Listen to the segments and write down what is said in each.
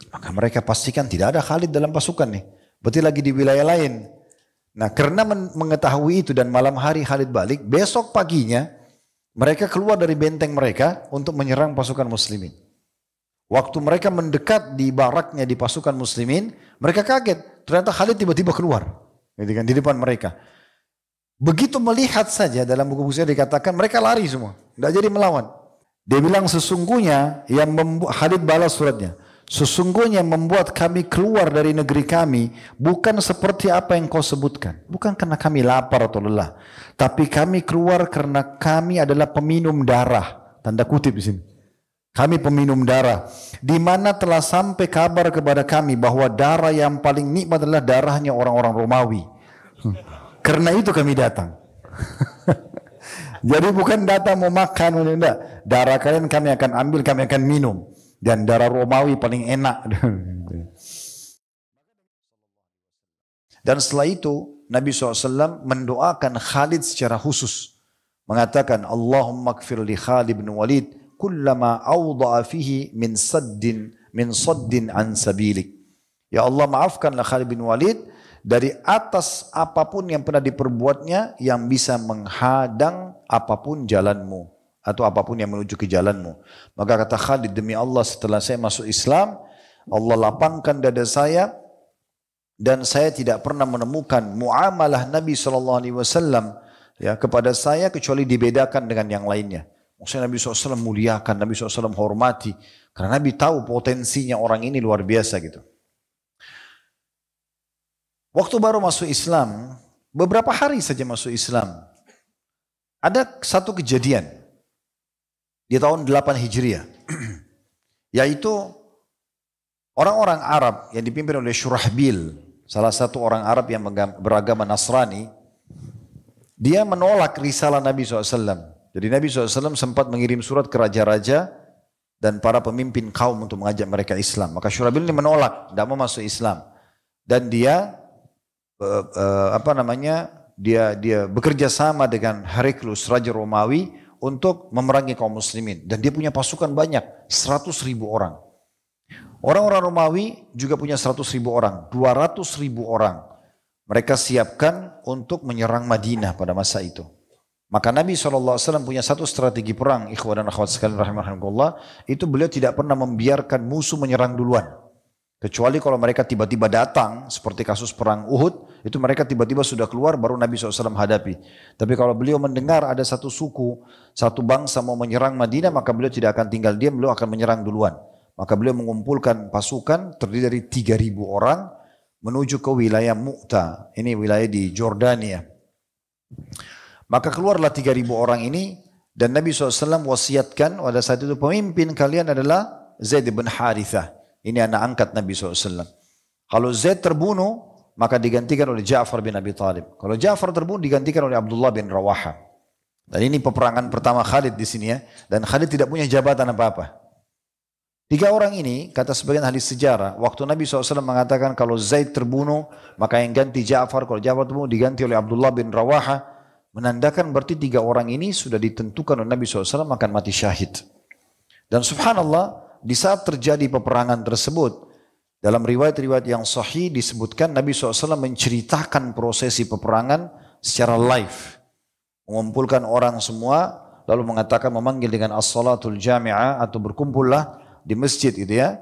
Maka mereka pastikan tidak ada Khalid dalam pasukan nih. Berarti lagi di wilayah lain. Nah karena mengetahui itu dan malam hari Khalid balik, besok paginya mereka keluar dari benteng mereka untuk menyerang pasukan muslimin. Waktu mereka mendekat di baraknya di pasukan muslimin, mereka kaget. Ternyata Khalid tiba-tiba keluar gitu kan, di depan mereka. Begitu melihat saja dalam buku-buku saya dikatakan mereka lari semua. Tidak jadi melawan. Dia bilang sesungguhnya yang membuat, Khalid balas suratnya. Sesungguhnya membuat kami keluar dari negeri kami bukan seperti apa yang kau sebutkan. Bukan karena kami lapar atau lelah. Tapi kami keluar karena kami adalah peminum darah. Tanda kutip di sini. Kami peminum darah. Di mana telah sampai kabar kepada kami bahwa darah yang paling nikmat adalah darahnya orang-orang Romawi. Karena itu kami datang. Jadi bukan datang mau makan. Enggak. Darah kalian kami akan ambil, kami akan minum. Dan darah Romawi paling enak. Dan setelah itu Nabi SAW mendoakan Khalid secara khusus. Mengatakan Allahumma kfir li Khalid bin Walid kullama awda'a fihi min saddin an sabilik. Ya Allah maafkanlah Khalid bin Walid dari atas apapun yang pernah diperbuatnya yang bisa menghadang apapun jalanmu. Atau apapun yang menuju ke jalanmu. Maka kata Khalid, demi Allah setelah saya masuk Islam, Allah lapangkan dada saya dan saya tidak pernah menemukan muamalah Nabi SAW ya, kepada saya kecuali dibedakan dengan yang lainnya. Maksudnya Nabi SAW muliakan, Nabi SAW hormati. Karena Nabi tahu potensinya orang ini luar biasa gitu. Waktu baru masuk Islam, beberapa hari saja masuk Islam, ada satu kejadian. Di tahun 8 Hijriah, yaitu orang-orang Arab yang dipimpin oleh Syurahbil, salah satu orang Arab yang beragama Nasrani, dia menolak risalah Nabi SAW. Jadi Nabi SAW sempat mengirim surat ke raja-raja dan para pemimpin kaum untuk mengajak mereka Islam. Maka Syurahbil ini menolak, tidak mau masuk Islam. Dan dia dia bekerja sama dengan Heraklius, Raja Romawi, untuk memerangi kaum muslimin. Dan dia punya pasukan banyak, 100.000 orang. Orang-orang Romawi juga punya 100.000 orang, 200.000 orang. Mereka siapkan untuk menyerang Madinah pada masa itu. Maka Nabi SAW punya satu strategi perang, ikhwan dan akhwat sekalian rahimahumullah, itu beliau tidak pernah membiarkan musuh menyerang duluan. Kecuali kalau mereka tiba-tiba datang, seperti kasus perang Uhud, itu mereka tiba-tiba sudah keluar, baru Nabi SAW hadapi. Tapi kalau beliau mendengar ada satu suku, satu bangsa mau menyerang Madinah, maka beliau tidak akan tinggal diam, beliau akan menyerang duluan. Maka beliau mengumpulkan pasukan terdiri dari 3.000 orang, menuju ke wilayah Mu'ta. Ini wilayah di Jordania. Maka keluarlah 3.000 orang ini, dan Nabi SAW wasiatkan, pada saat itu pemimpin kalian adalah Zaid bin Harithah. Ini anak angkat Nabi SAW. Kalau Zaid terbunuh, maka digantikan oleh Ja'far bin Abi Talib. Kalau Ja'far terbunuh, digantikan oleh Abdullah bin Rawaha. Dan ini peperangan pertama Khalid di sini ya. Dan Khalid tidak punya jabatan apa-apa. 3 orang ini, kata sebagian ahli sejarah, waktu Nabi SAW mengatakan kalau Zaid terbunuh, maka yang ganti Ja'far. Kalau Ja'far terbunuh, diganti oleh Abdullah bin Rawaha. Menandakan berarti 3 orang ini sudah ditentukan oleh Nabi SAW akan mati syahid. Dan subhanallah, di saat terjadi peperangan tersebut, dalam riwayat-riwayat yang sahih disebutkan Nabi SAW menceritakan prosesi peperangan secara live. Mengumpulkan orang semua, lalu mengatakan memanggil dengan as-salatul jami'ah atau berkumpullah di masjid itu ya.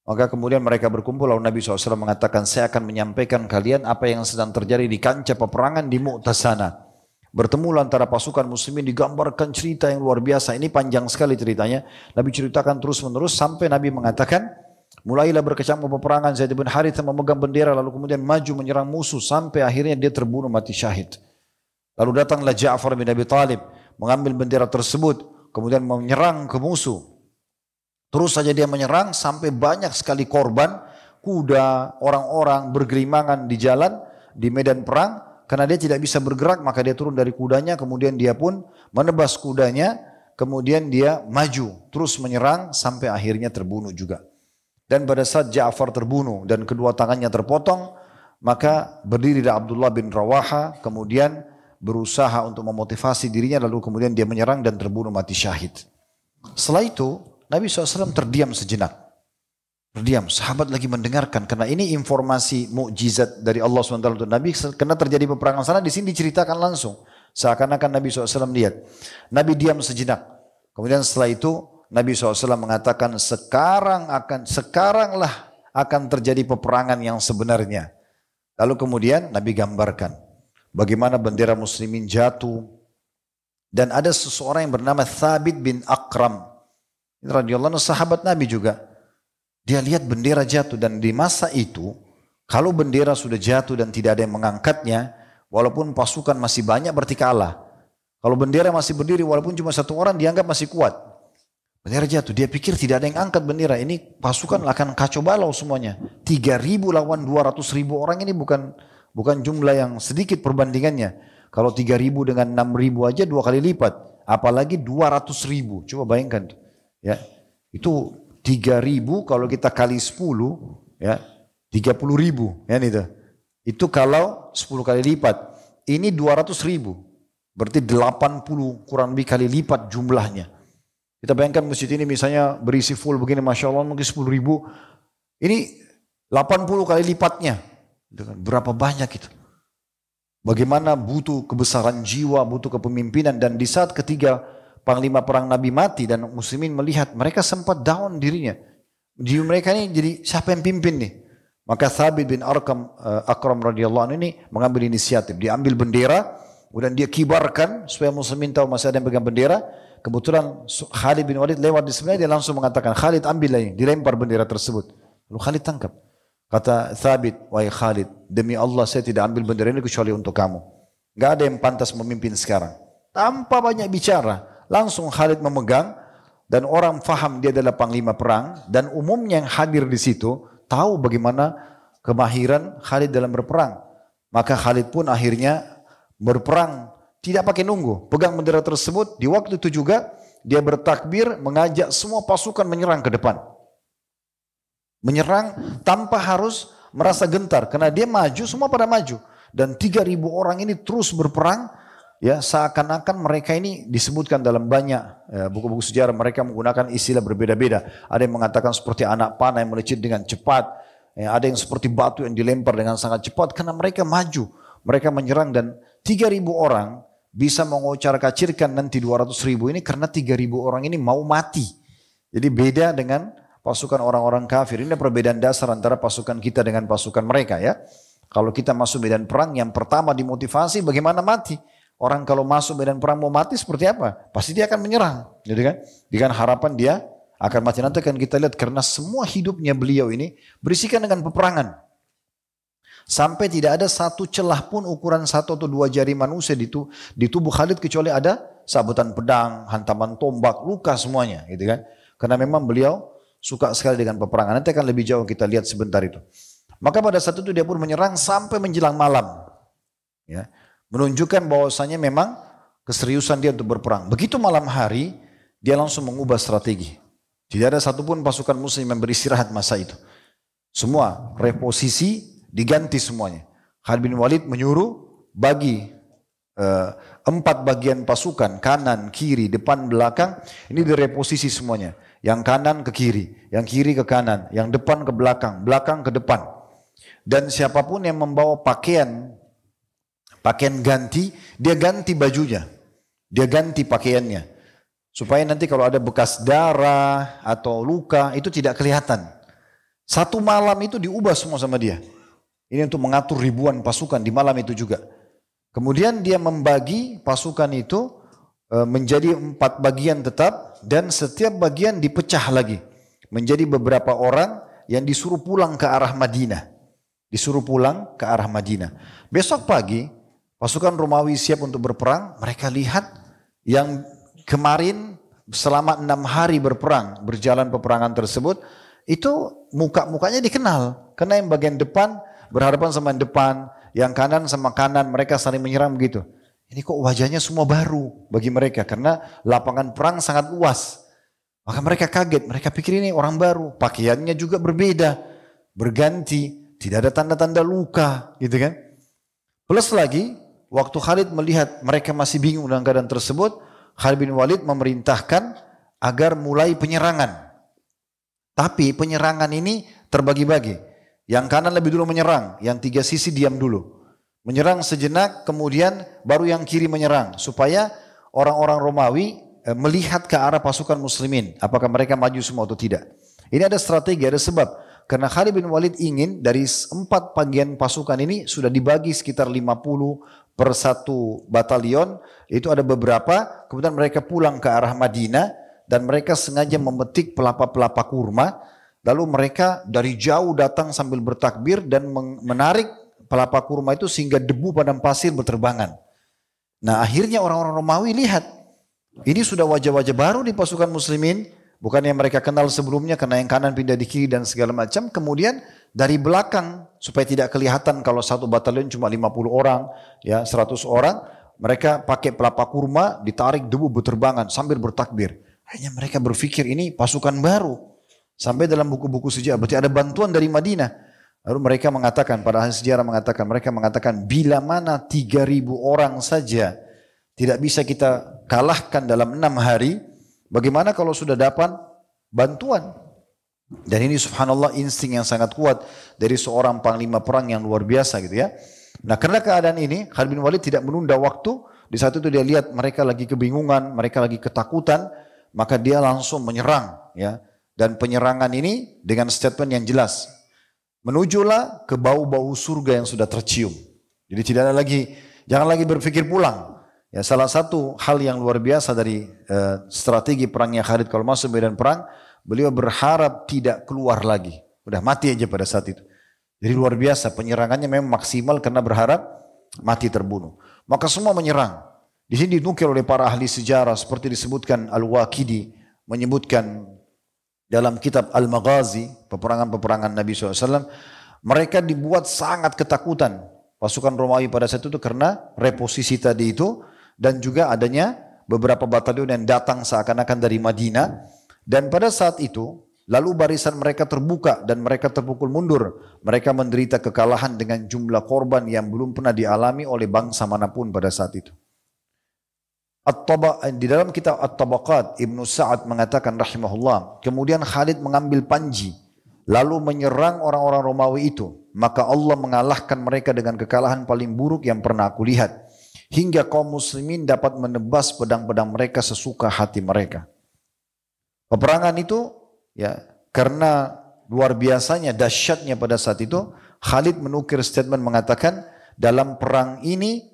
Maka kemudian mereka berkumpul, lalu Nabi SAW mengatakan saya akan menyampaikan kalian apa yang sedang terjadi di kancah peperangan di Mu'tasana. Bertemu antara pasukan muslimin, digambarkan cerita yang luar biasa. Ini panjang sekali ceritanya. Nabi ceritakan terus menerus sampai Nabi mengatakan, mulailah berkecamuk peperangan, Zaid bin Harithah memegang bendera lalu kemudian maju menyerang musuh sampai akhirnya dia terbunuh mati syahid. Lalu datanglah Ja'far bin Abi Talib mengambil bendera tersebut kemudian menyerang ke musuh. Terus saja dia menyerang sampai banyak sekali korban, kuda, orang-orang bergerimangan di jalan, di medan perang. Karena dia tidak bisa bergerak, maka dia turun dari kudanya, kemudian dia pun menebas kudanya, kemudian dia maju, terus menyerang sampai akhirnya terbunuh juga. Dan pada saat Ja'far terbunuh dan kedua tangannya terpotong, maka berdirilah Abdullah bin Rawaha, kemudian berusaha untuk memotivasi dirinya, lalu kemudian dia menyerang dan terbunuh mati syahid. Setelah itu, Nabi SAW terdiam sejenak. Berdiam, sahabat lagi mendengarkan karena ini informasi mukjizat dari Allah SWT untuk Nabi. Karena terjadi peperangan sana, di sini diceritakan langsung. Seakan-akan Nabi SAW lihat. Nabi diam sejenak. Kemudian setelah itu Nabi SAW mengatakan sekaranglah akan terjadi peperangan yang sebenarnya. Lalu kemudian Nabi gambarkan bagaimana bendera muslimin jatuh. Dan ada seseorang yang bernama Thabit bin Akram. Radhiyallahu anhu, sahabat Nabi juga. Dia lihat bendera jatuh, dan di masa itu kalau bendera sudah jatuh dan tidak ada yang mengangkatnya, walaupun pasukan masih banyak berarti kalah. Kalau bendera masih berdiri walaupun cuma satu orang dianggap masih kuat. Bendera jatuh, dia pikir tidak ada yang angkat bendera, ini pasukan akan kacau balau semuanya. 3.000 lawan 200.000 orang ini bukan jumlah yang sedikit perbandingannya. Kalau 3.000 dengan 6.000 aja 2 kali lipat, apalagi 200.000. Coba bayangkan tuh. Ya, itu 3.000 kalau kita kali 10, ya 30.000, ya itu. Itu kalau 10 kali lipat. Ini 200.000, berarti 80 kurang lebih kali lipat jumlahnya. Kita bayangkan masjid ini misalnya berisi full begini, masya Allah mungkin 10.000. Ini 80 kali lipatnya. Berapa banyak itu? Bagaimana butuh kebesaran jiwa, butuh kepemimpinan, dan di saat ketiga panglima perang Nabi mati dan muslimin melihat, mereka sempat down dirinya. Di mereka ini jadi siapa yang pimpin nih? Maka Thabit bin Akram radhiyallahu anhu ini mengambil inisiatif. Dia ambil bendera, kemudian dia kibarkan supaya muslimin tahu masih ada yang pegang bendera. Kebetulan Khalid bin Walid lewat di sebelahnya, dia langsung mengatakan, Khalid ambil ini, dilempar bendera tersebut. Lalu Khalid tangkap. Kata Thabit, wahai Khalid, demi Allah saya tidak ambil bendera ini kecuali untuk kamu. Gak ada yang pantas memimpin sekarang. Tanpa banyak bicara. Langsung Khalid memegang, dan orang faham dia adalah panglima perang, dan umumnya yang hadir di situ tahu bagaimana kemahiran Khalid dalam berperang. Maka Khalid pun akhirnya berperang tidak pakai nunggu, pegang bendera tersebut. Di waktu itu juga dia bertakbir mengajak semua pasukan menyerang ke depan. Menyerang tanpa harus merasa gentar, karena dia maju, semua pada maju, dan 3.000 orang ini terus berperang. Ya, seakan-akan mereka ini disebutkan dalam banyak buku-buku sejarah, mereka menggunakan istilah berbeda-beda. Ada yang mengatakan seperti anak panah yang melecit dengan cepat. Ada yang seperti batu yang dilempar dengan sangat cepat, karena mereka maju. Mereka menyerang, dan 3.000 orang bisa mengocar-kacirkan nanti 200.000 ini karena 3.000 orang ini mau mati. Jadi beda dengan pasukan orang-orang kafir. Ini perbedaan dasar antara pasukan kita dengan pasukan mereka, ya. Kalau kita masuk medan perang, yang pertama dimotivasi bagaimana mati. Orang kalau masuk medan perang mau mati seperti apa? Pasti dia akan menyerang, gitu kan? Dengan harapan dia akan mati. Nanti akan kita lihat, karena semua hidupnya beliau ini berisikan dengan peperangan. Sampai tidak ada satu celah pun ukuran 1 atau 2 jari manusia di tubuh Khalid, kecuali ada sabetan pedang, hantaman tombak, luka semuanya, gitu kan? Karena memang beliau suka sekali dengan peperangan. Nanti akan lebih jauh kita lihat sebentar itu. Maka pada saat itu dia pun menyerang sampai menjelang malam, ya. Menunjukkan bahwasanya memang keseriusan dia untuk berperang. Begitu malam hari, dia langsung mengubah strategi. Tidak ada satupun pasukan muslim yang beristirahat masa itu. Semua reposisi diganti semuanya. Khalid bin Walid menyuruh bagi 4 bagian pasukan, kanan, kiri, depan, belakang. Ini direposisi semuanya. Yang kanan ke kiri, yang kiri ke kanan, yang depan ke belakang, belakang ke depan. Dan siapapun yang membawa pakaian ganti, dia ganti bajunya, dia ganti pakaiannya, supaya nanti kalau ada bekas darah atau luka itu tidak kelihatan. Satu malam itu diubah semua sama dia. Ini untuk mengatur ribuan pasukan di malam itu juga. Kemudian dia membagi pasukan itu menjadi 4 bagian tetap, dan setiap bagian dipecah lagi menjadi beberapa orang yang disuruh pulang ke arah Madinah. Disuruh pulang ke arah Madinah. Besok pagi pasukan Romawi siap untuk berperang. Mereka lihat yang kemarin selama 6 hari berjalan peperangan tersebut, itu mukanya dikenal. Karena yang bagian depan berhadapan sama yang depan, yang kanan sama kanan, mereka saling menyerang begitu. Ini kok wajahnya semua baru bagi mereka, karena lapangan perang sangat luas. Maka mereka kaget, mereka pikir ini orang baru, pakaiannya juga berbeda, berganti, tidak ada tanda-tanda luka, gitu kan. Plus lagi, waktu Khalid melihat mereka masih bingung dengan keadaan tersebut, Khalid bin Walid memerintahkan agar mulai penyerangan. Tapi penyerangan ini terbagi-bagi. Yang kanan lebih dulu menyerang, yang tiga sisi diam dulu. Menyerang sejenak, kemudian baru yang kiri menyerang. Supaya orang-orang Romawi melihat ke arah pasukan muslimin. Apakah mereka maju semua atau tidak. Ini ada strategi, ada sebab. Karena Khalid bin Walid ingin dari 4 bagian pasukan ini sudah dibagi sekitar 50 per 1 batalion. Itu ada beberapa, kemudian mereka pulang ke arah Madinah. Dan mereka sengaja memetik pelapa-pelapa kurma. Lalu mereka dari jauh datang sambil bertakbir dan menarik pelapa kurma itu sehingga debu padang pasir berterbangan. Nah akhirnya orang-orang Romawi lihat. Ini sudah wajah-wajah baru di pasukan muslimin. Bukan yang mereka kenal sebelumnya karena yang kanan pindah di kiri dan segala macam. Kemudian dari belakang supaya tidak kelihatan kalau satu batalion cuma 50 orang, ya 100 orang. Mereka pakai pelapa kurma, ditarik debu berterbangan sambil bertakbir. Akhirnya mereka berpikir ini pasukan baru. Sampai dalam buku-buku sejarah, berarti ada bantuan dari Madinah. Lalu mereka mengatakan, para ahli sejarah mengatakan, mereka mengatakan bila mana 3.000 orang saja tidak bisa kita kalahkan dalam 6 hari, bagaimana kalau sudah dapat bantuan? Dan ini subhanallah insting yang sangat kuat dari seorang panglima perang yang luar biasa gitu ya. Nah karena keadaan ini, Khalid bin Walid tidak menunda waktu, di saat itu dia lihat mereka lagi kebingungan, mereka lagi ketakutan, maka dia langsung menyerang ya. Dan penyerangan ini dengan statement yang jelas. Menujulah ke bau-bau surga yang sudah tercium. Jadi tidak ada lagi, jangan lagi berpikir pulang. Ya, salah satu hal yang luar biasa dari strategi perangnya Khalid kalau masuk medan perang, beliau berharap tidak keluar lagi. Udah mati aja pada saat itu. Jadi luar biasa, penyerangannya memang maksimal karena berharap mati terbunuh. Maka semua menyerang. Di sini dinukil oleh para ahli sejarah seperti disebutkan Al-Waqidi menyebutkan dalam kitab Al-Maghazi, peperangan-peperangan Nabi SAW, mereka dibuat sangat ketakutan pasukan Romawi pada saat itu karena reposisi tadi itu dan juga adanya beberapa batalion yang datang seakan-akan dari Madinah. Dan pada saat itu, lalu barisan mereka terbuka dan mereka terpukul mundur. Mereka menderita kekalahan dengan jumlah korban yang belum pernah dialami oleh bangsa manapun pada saat itu. Di dalam kitab At-Tabaqat, Ibnu Sa'ad mengatakan rahimahullah, kemudian Khalid mengambil panji, lalu menyerang orang-orang Romawi itu. Maka Allah mengalahkan mereka dengan kekalahan paling buruk yang pernah aku lihat. Hingga kaum muslimin dapat menebas pedang-pedang mereka sesuka hati mereka. Peperangan itu, ya karena luar biasanya, dahsyatnya pada saat itu, Khalid menukir statement mengatakan, dalam perang ini,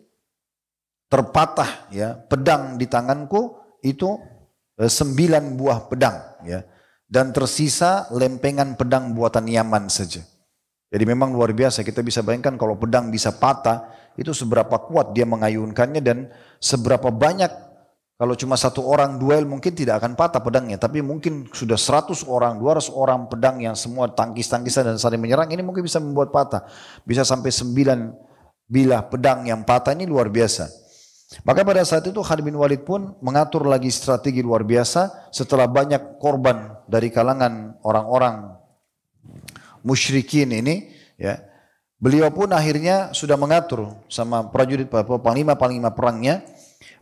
terpatah ya pedang di tanganku itu 9 buah pedang ya dan tersisa lempengan pedang buatan Yaman saja. Jadi memang luar biasa, kita bisa bayangkan kalau pedang bisa patah itu seberapa kuat dia mengayunkannya dan seberapa banyak. Kalau cuma satu orang duel mungkin tidak akan patah pedangnya, tapi mungkin sudah 100 orang, 200 orang pedang yang semua tangkis-tangkisan dan saling menyerang, ini mungkin bisa membuat patah. Bisa sampai 9 bilah pedang yang patah, ini luar biasa. Maka pada saat itu Khalid bin Walid pun mengatur lagi strategi luar biasa setelah banyak korban dari kalangan orang-orang musyrikin ini ya. Beliau pun akhirnya sudah mengatur sama prajurit panglima-panglima perangnya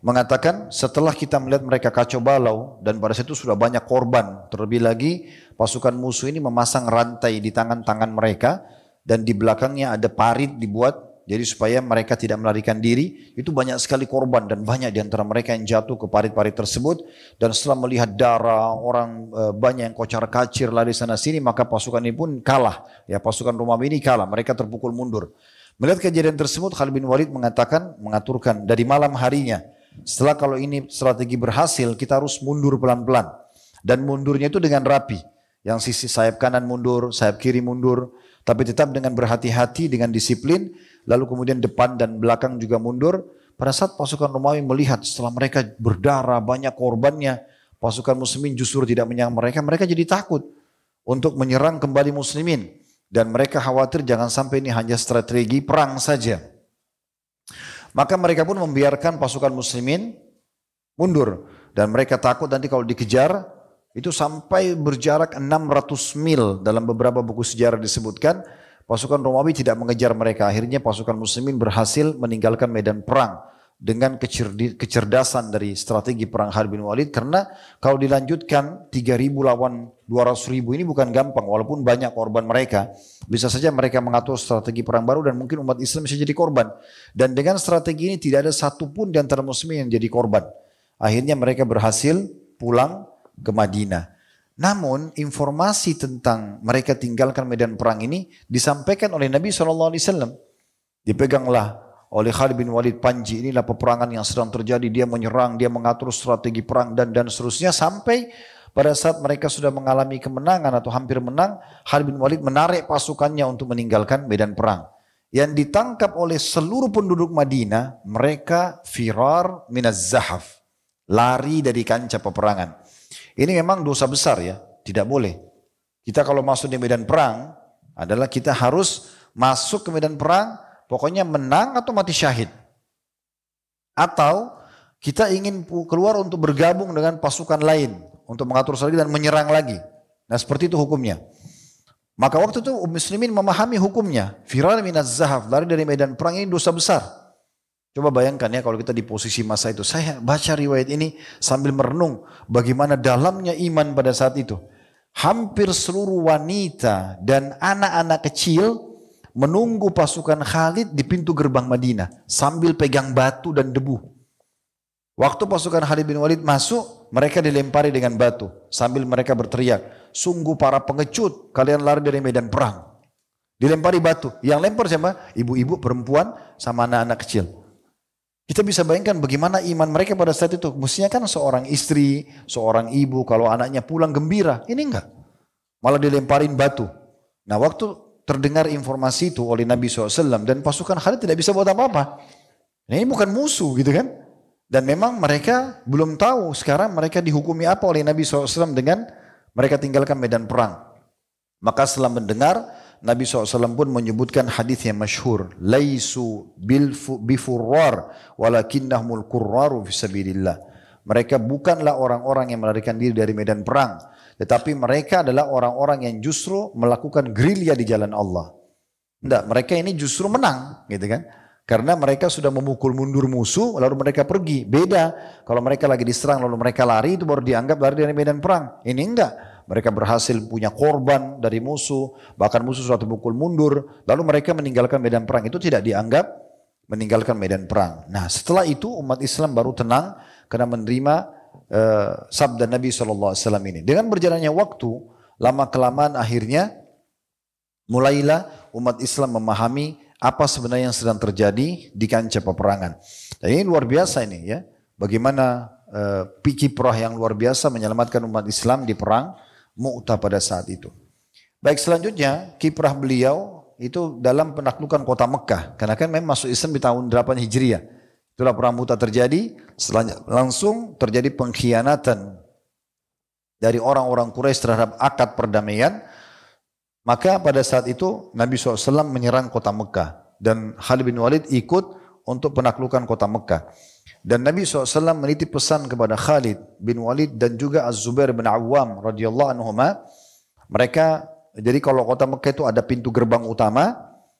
mengatakan setelah kita melihat mereka kacau balau dan pada saat itu sudah banyak korban, terlebih lagi pasukan musuh ini memasang rantai di tangan-tangan mereka dan di belakangnya ada parit dibuat. Jadi supaya mereka tidak melarikan diri, itu banyak sekali korban dan banyak di antara mereka yang jatuh ke parit-parit tersebut. Dan setelah melihat darah, orang banyak yang kocar-kacir lari sana sini, maka pasukan ini pun kalah. Ya, pasukan Romawi ini kalah, mereka terpukul mundur. Melihat kejadian tersebut, Khalid bin Walid mengaturkan dari malam harinya. Setelah kalau ini strategi berhasil, kita harus mundur pelan-pelan. Dan mundurnya itu dengan rapi. Yang sisi sayap kanan mundur, sayap kiri mundur. Tapi tetap dengan berhati-hati, dengan disiplin. Lalu kemudian depan dan belakang juga mundur. Pada saat pasukan Romawi melihat setelah mereka berdarah, banyak korbannya. Pasukan muslimin justru tidak menyerang mereka. Mereka jadi takut untuk menyerang kembali muslimin. Dan mereka khawatir jangan sampai ini hanya strategi perang saja. Maka mereka pun membiarkan pasukan muslimin mundur. Dan mereka takut nanti kalau dikejar, itu sampai berjarak 600 mil dalam beberapa buku sejarah disebutkan. Pasukan Romawi tidak mengejar mereka. Akhirnya pasukan muslimin berhasil meninggalkan medan perang. dengan kecerdasan dari strategi perang Khalid bin Walid, karena kalau dilanjutkan 3.000 lawan 200.000 ini bukan gampang, walaupun banyak korban mereka. Bisa saja mereka mengatur strategi perang baru dan mungkin umat Islam bisa jadi korban. Dan dengan strategi ini tidak ada satupun di antara muslimin yang jadi korban. Akhirnya mereka berhasil pulang ke Madinah. Namun informasi tentang mereka tinggalkan medan perang ini disampaikan oleh Nabi SAW. Dipeganglah oleh Khalid bin Walid panji, inilah peperangan yang sedang terjadi, dia menyerang, dia mengatur strategi perang dan seterusnya, sampai pada saat mereka sudah mengalami kemenangan atau hampir menang, Khalid bin Walid menarik pasukannya untuk meninggalkan medan perang. Yang ditangkap oleh seluruh penduduk Madinah, mereka firar minaz zahaf, lari dari kancah peperangan. Ini memang dosa besar ya, tidak boleh. Kita kalau masuk di medan perang adalah kita harus masuk ke medan perang, pokoknya menang atau mati syahid. Atau kita ingin keluar untuk bergabung dengan pasukan lain untuk mengatur strategi dan menyerang lagi. Nah seperti itu hukumnya. Maka waktu itu muslimin memahami hukumnya. Firar minaz zahaf, lari dari medan perang ini dosa besar. Coba bayangkan ya kalau kita di posisi masa itu. Saya baca riwayat ini sambil merenung bagaimana dalamnya iman pada saat itu. Hampir seluruh wanita dan anak-anak kecil menunggu pasukan Khalid di pintu gerbang Madinah sambil pegang batu dan debu. Waktu pasukan Khalid bin Walid masuk, mereka dilempari dengan batu sambil mereka berteriak, sungguh para pengecut, kalian lari dari medan perang. Dilempari batu. Yang lempar siapa? Ibu-ibu, perempuan, sama anak-anak kecil. Kita bisa bayangkan bagaimana iman mereka pada saat itu. Mestinya kan seorang istri, seorang ibu, kalau anaknya pulang gembira. Ini enggak. Malah dilemparin batu. Nah waktu terdengar informasi itu oleh Nabi SAW dan pasukan Khalid tidak bisa buat apa-apa. Nah, ini bukan musuh gitu kan. Dan memang mereka belum tahu sekarang mereka dihukumi apa oleh Nabi SAW dengan mereka tinggalkan medan perang. Maka setelah mendengar, Nabi SAW pun menyebutkan hadis yang masyhur, laisu bifurrar walakinnahumul qurraru fisabilillah. Mereka bukanlah orang-orang yang melarikan diri dari medan perang, tetapi mereka adalah orang-orang yang justru melakukan gerilya di jalan Allah. Tidak, mereka ini justru menang, gitu kan? Karena mereka sudah memukul mundur musuh, lalu mereka pergi. Beda, kalau mereka lagi diserang lalu mereka lari, itu baru dianggap lari dari medan perang. Ini enggak. Mereka berhasil punya korban dari musuh, bahkan musuh sudah terpukul mundur, lalu mereka meninggalkan medan perang. Itu tidak dianggap meninggalkan medan perang. Nah setelah itu umat Islam baru tenang karena menerima sabda Nabi SAW ini. Dengan berjalannya waktu, lama-kelamaan akhirnya mulailah umat Islam memahami apa sebenarnya yang sedang terjadi di kancah peperangan. Dan ini luar biasa ini ya, bagaimana kiprah yang luar biasa menyelamatkan umat Islam di perang Mu'tah pada saat itu. Baik, selanjutnya kiprah beliau itu dalam penaklukan kota Mekah. Karena kan memang masuk Islam di tahun 8 Hijriah. Itulah perang Mu'tah terjadi, setelahnya langsung terjadi pengkhianatan dari orang-orang Quraisy terhadap akad perdamaian. Maka pada saat itu Nabi SAW menyerang kota Mekah. Dan Khalid bin Walid ikut untuk penaklukan kota Mekah. Dan Nabi SAW menitip pesan kepada Khalid bin Walid dan juga Az-Zubair bin Awam radhiyallahu anhuma. Mereka, jadi kalau kota Mekah itu ada pintu gerbang utama,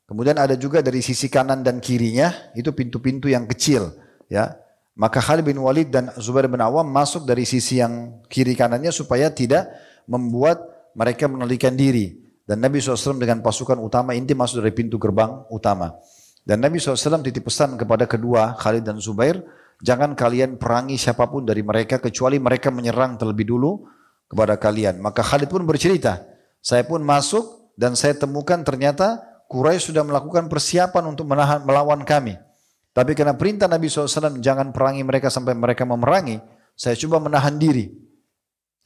kemudian ada juga dari sisi kanan dan kirinya, itu pintu-pintu yang kecil. Ya. Maka Khalid bin Walid dan Zubair bin Awam masuk dari sisi yang kiri kanannya supaya tidak membuat mereka menolikan diri. Dan Nabi SAW dengan pasukan utama inti masuk dari pintu gerbang utama. Dan Nabi SAW titip pesan kepada kedua Khalid dan Zubair, jangan kalian perangi siapapun dari mereka kecuali mereka menyerang terlebih dulu kepada kalian. Maka Khalid pun bercerita, saya pun masuk dan saya temukan ternyata Quraisy sudah melakukan persiapan untuk melawan kami. Tapi karena perintah Nabi SAW jangan perangi mereka sampai mereka memerangi, saya coba menahan diri,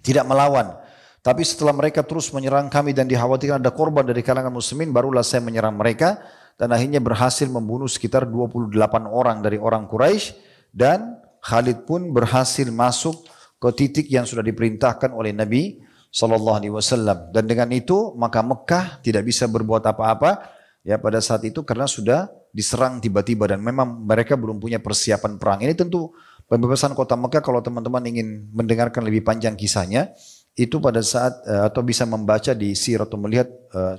tidak melawan. Tapi setelah mereka terus menyerang kami dan dikhawatirkan ada korban dari kalangan muslimin, barulah saya menyerang mereka dan akhirnya berhasil membunuh sekitar 28 orang dari orang Quraisy. Dan Khalid pun berhasil masuk ke titik yang sudah diperintahkan oleh Nabi SAW. Dan dengan itu maka Mekah tidak bisa berbuat apa-apa ya pada saat itu karena sudah diserang tiba-tiba dan memang mereka belum punya persiapan perang. Ini tentu pembebasan kota Mekah, kalau teman-teman ingin mendengarkan lebih panjang kisahnya, itu pada saat atau bisa membaca di sirah atau melihat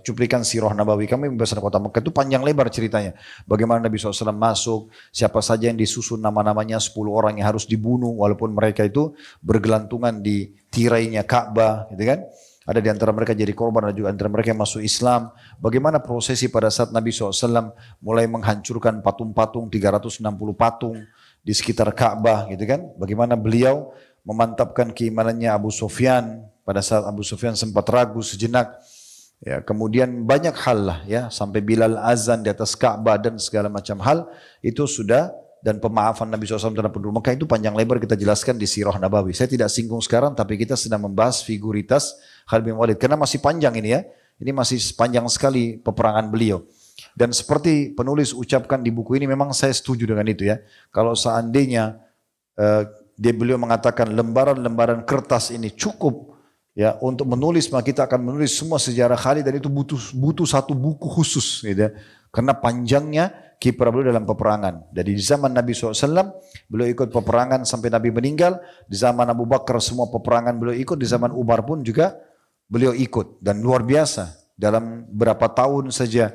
cuplikan sirah Nabawi kami pembebasan kota Mekah itu panjang lebar ceritanya. Bagaimana Nabi SAW masuk, siapa saja yang disusun nama-namanya 10 orang yang harus dibunuh walaupun mereka itu bergelantungan di tirainya Ka'bah gitu kan. Ada di antara mereka jadi korban, ada juga antara mereka yang masuk Islam. Bagaimana prosesi pada saat Nabi SAW mulai menghancurkan patung-patung, 360 patung di sekitar Ka'bah gitu kan. Bagaimana beliau memantapkan keimanannya Abu Sufyan pada saat Abu Sufyan sempat ragu sejenak. Ya, kemudian banyak hal lah ya, sampai Bilal azan di atas Ka'bah dan segala macam hal itu sudah, dan pemaafan Nabi SAW terhadap penduduk Mekah itu panjang lebar kita jelaskan di Sirah Nabawi. Saya tidak singgung sekarang, tapi kita sedang membahas figuritas Khalid bin Walid karena masih panjang ini ya. Ini masih panjang sekali peperangan beliau. Dan seperti penulis ucapkan di buku ini, memang saya setuju dengan itu ya. Kalau seandainya beliau mengatakan lembaran-lembaran kertas ini cukup ya untuk menulis, maka kita akan menulis semua sejarah Khalid, dan itu butuh satu buku khusus gitu ya. Karena panjangnya kiprah beliau dalam peperangan. Dari zaman Nabi SAW beliau ikut peperangan sampai Nabi meninggal. Di zaman Abu Bakar semua peperangan beliau ikut. Di zaman Umar pun juga beliau ikut. Dan luar biasa dalam berapa tahun saja,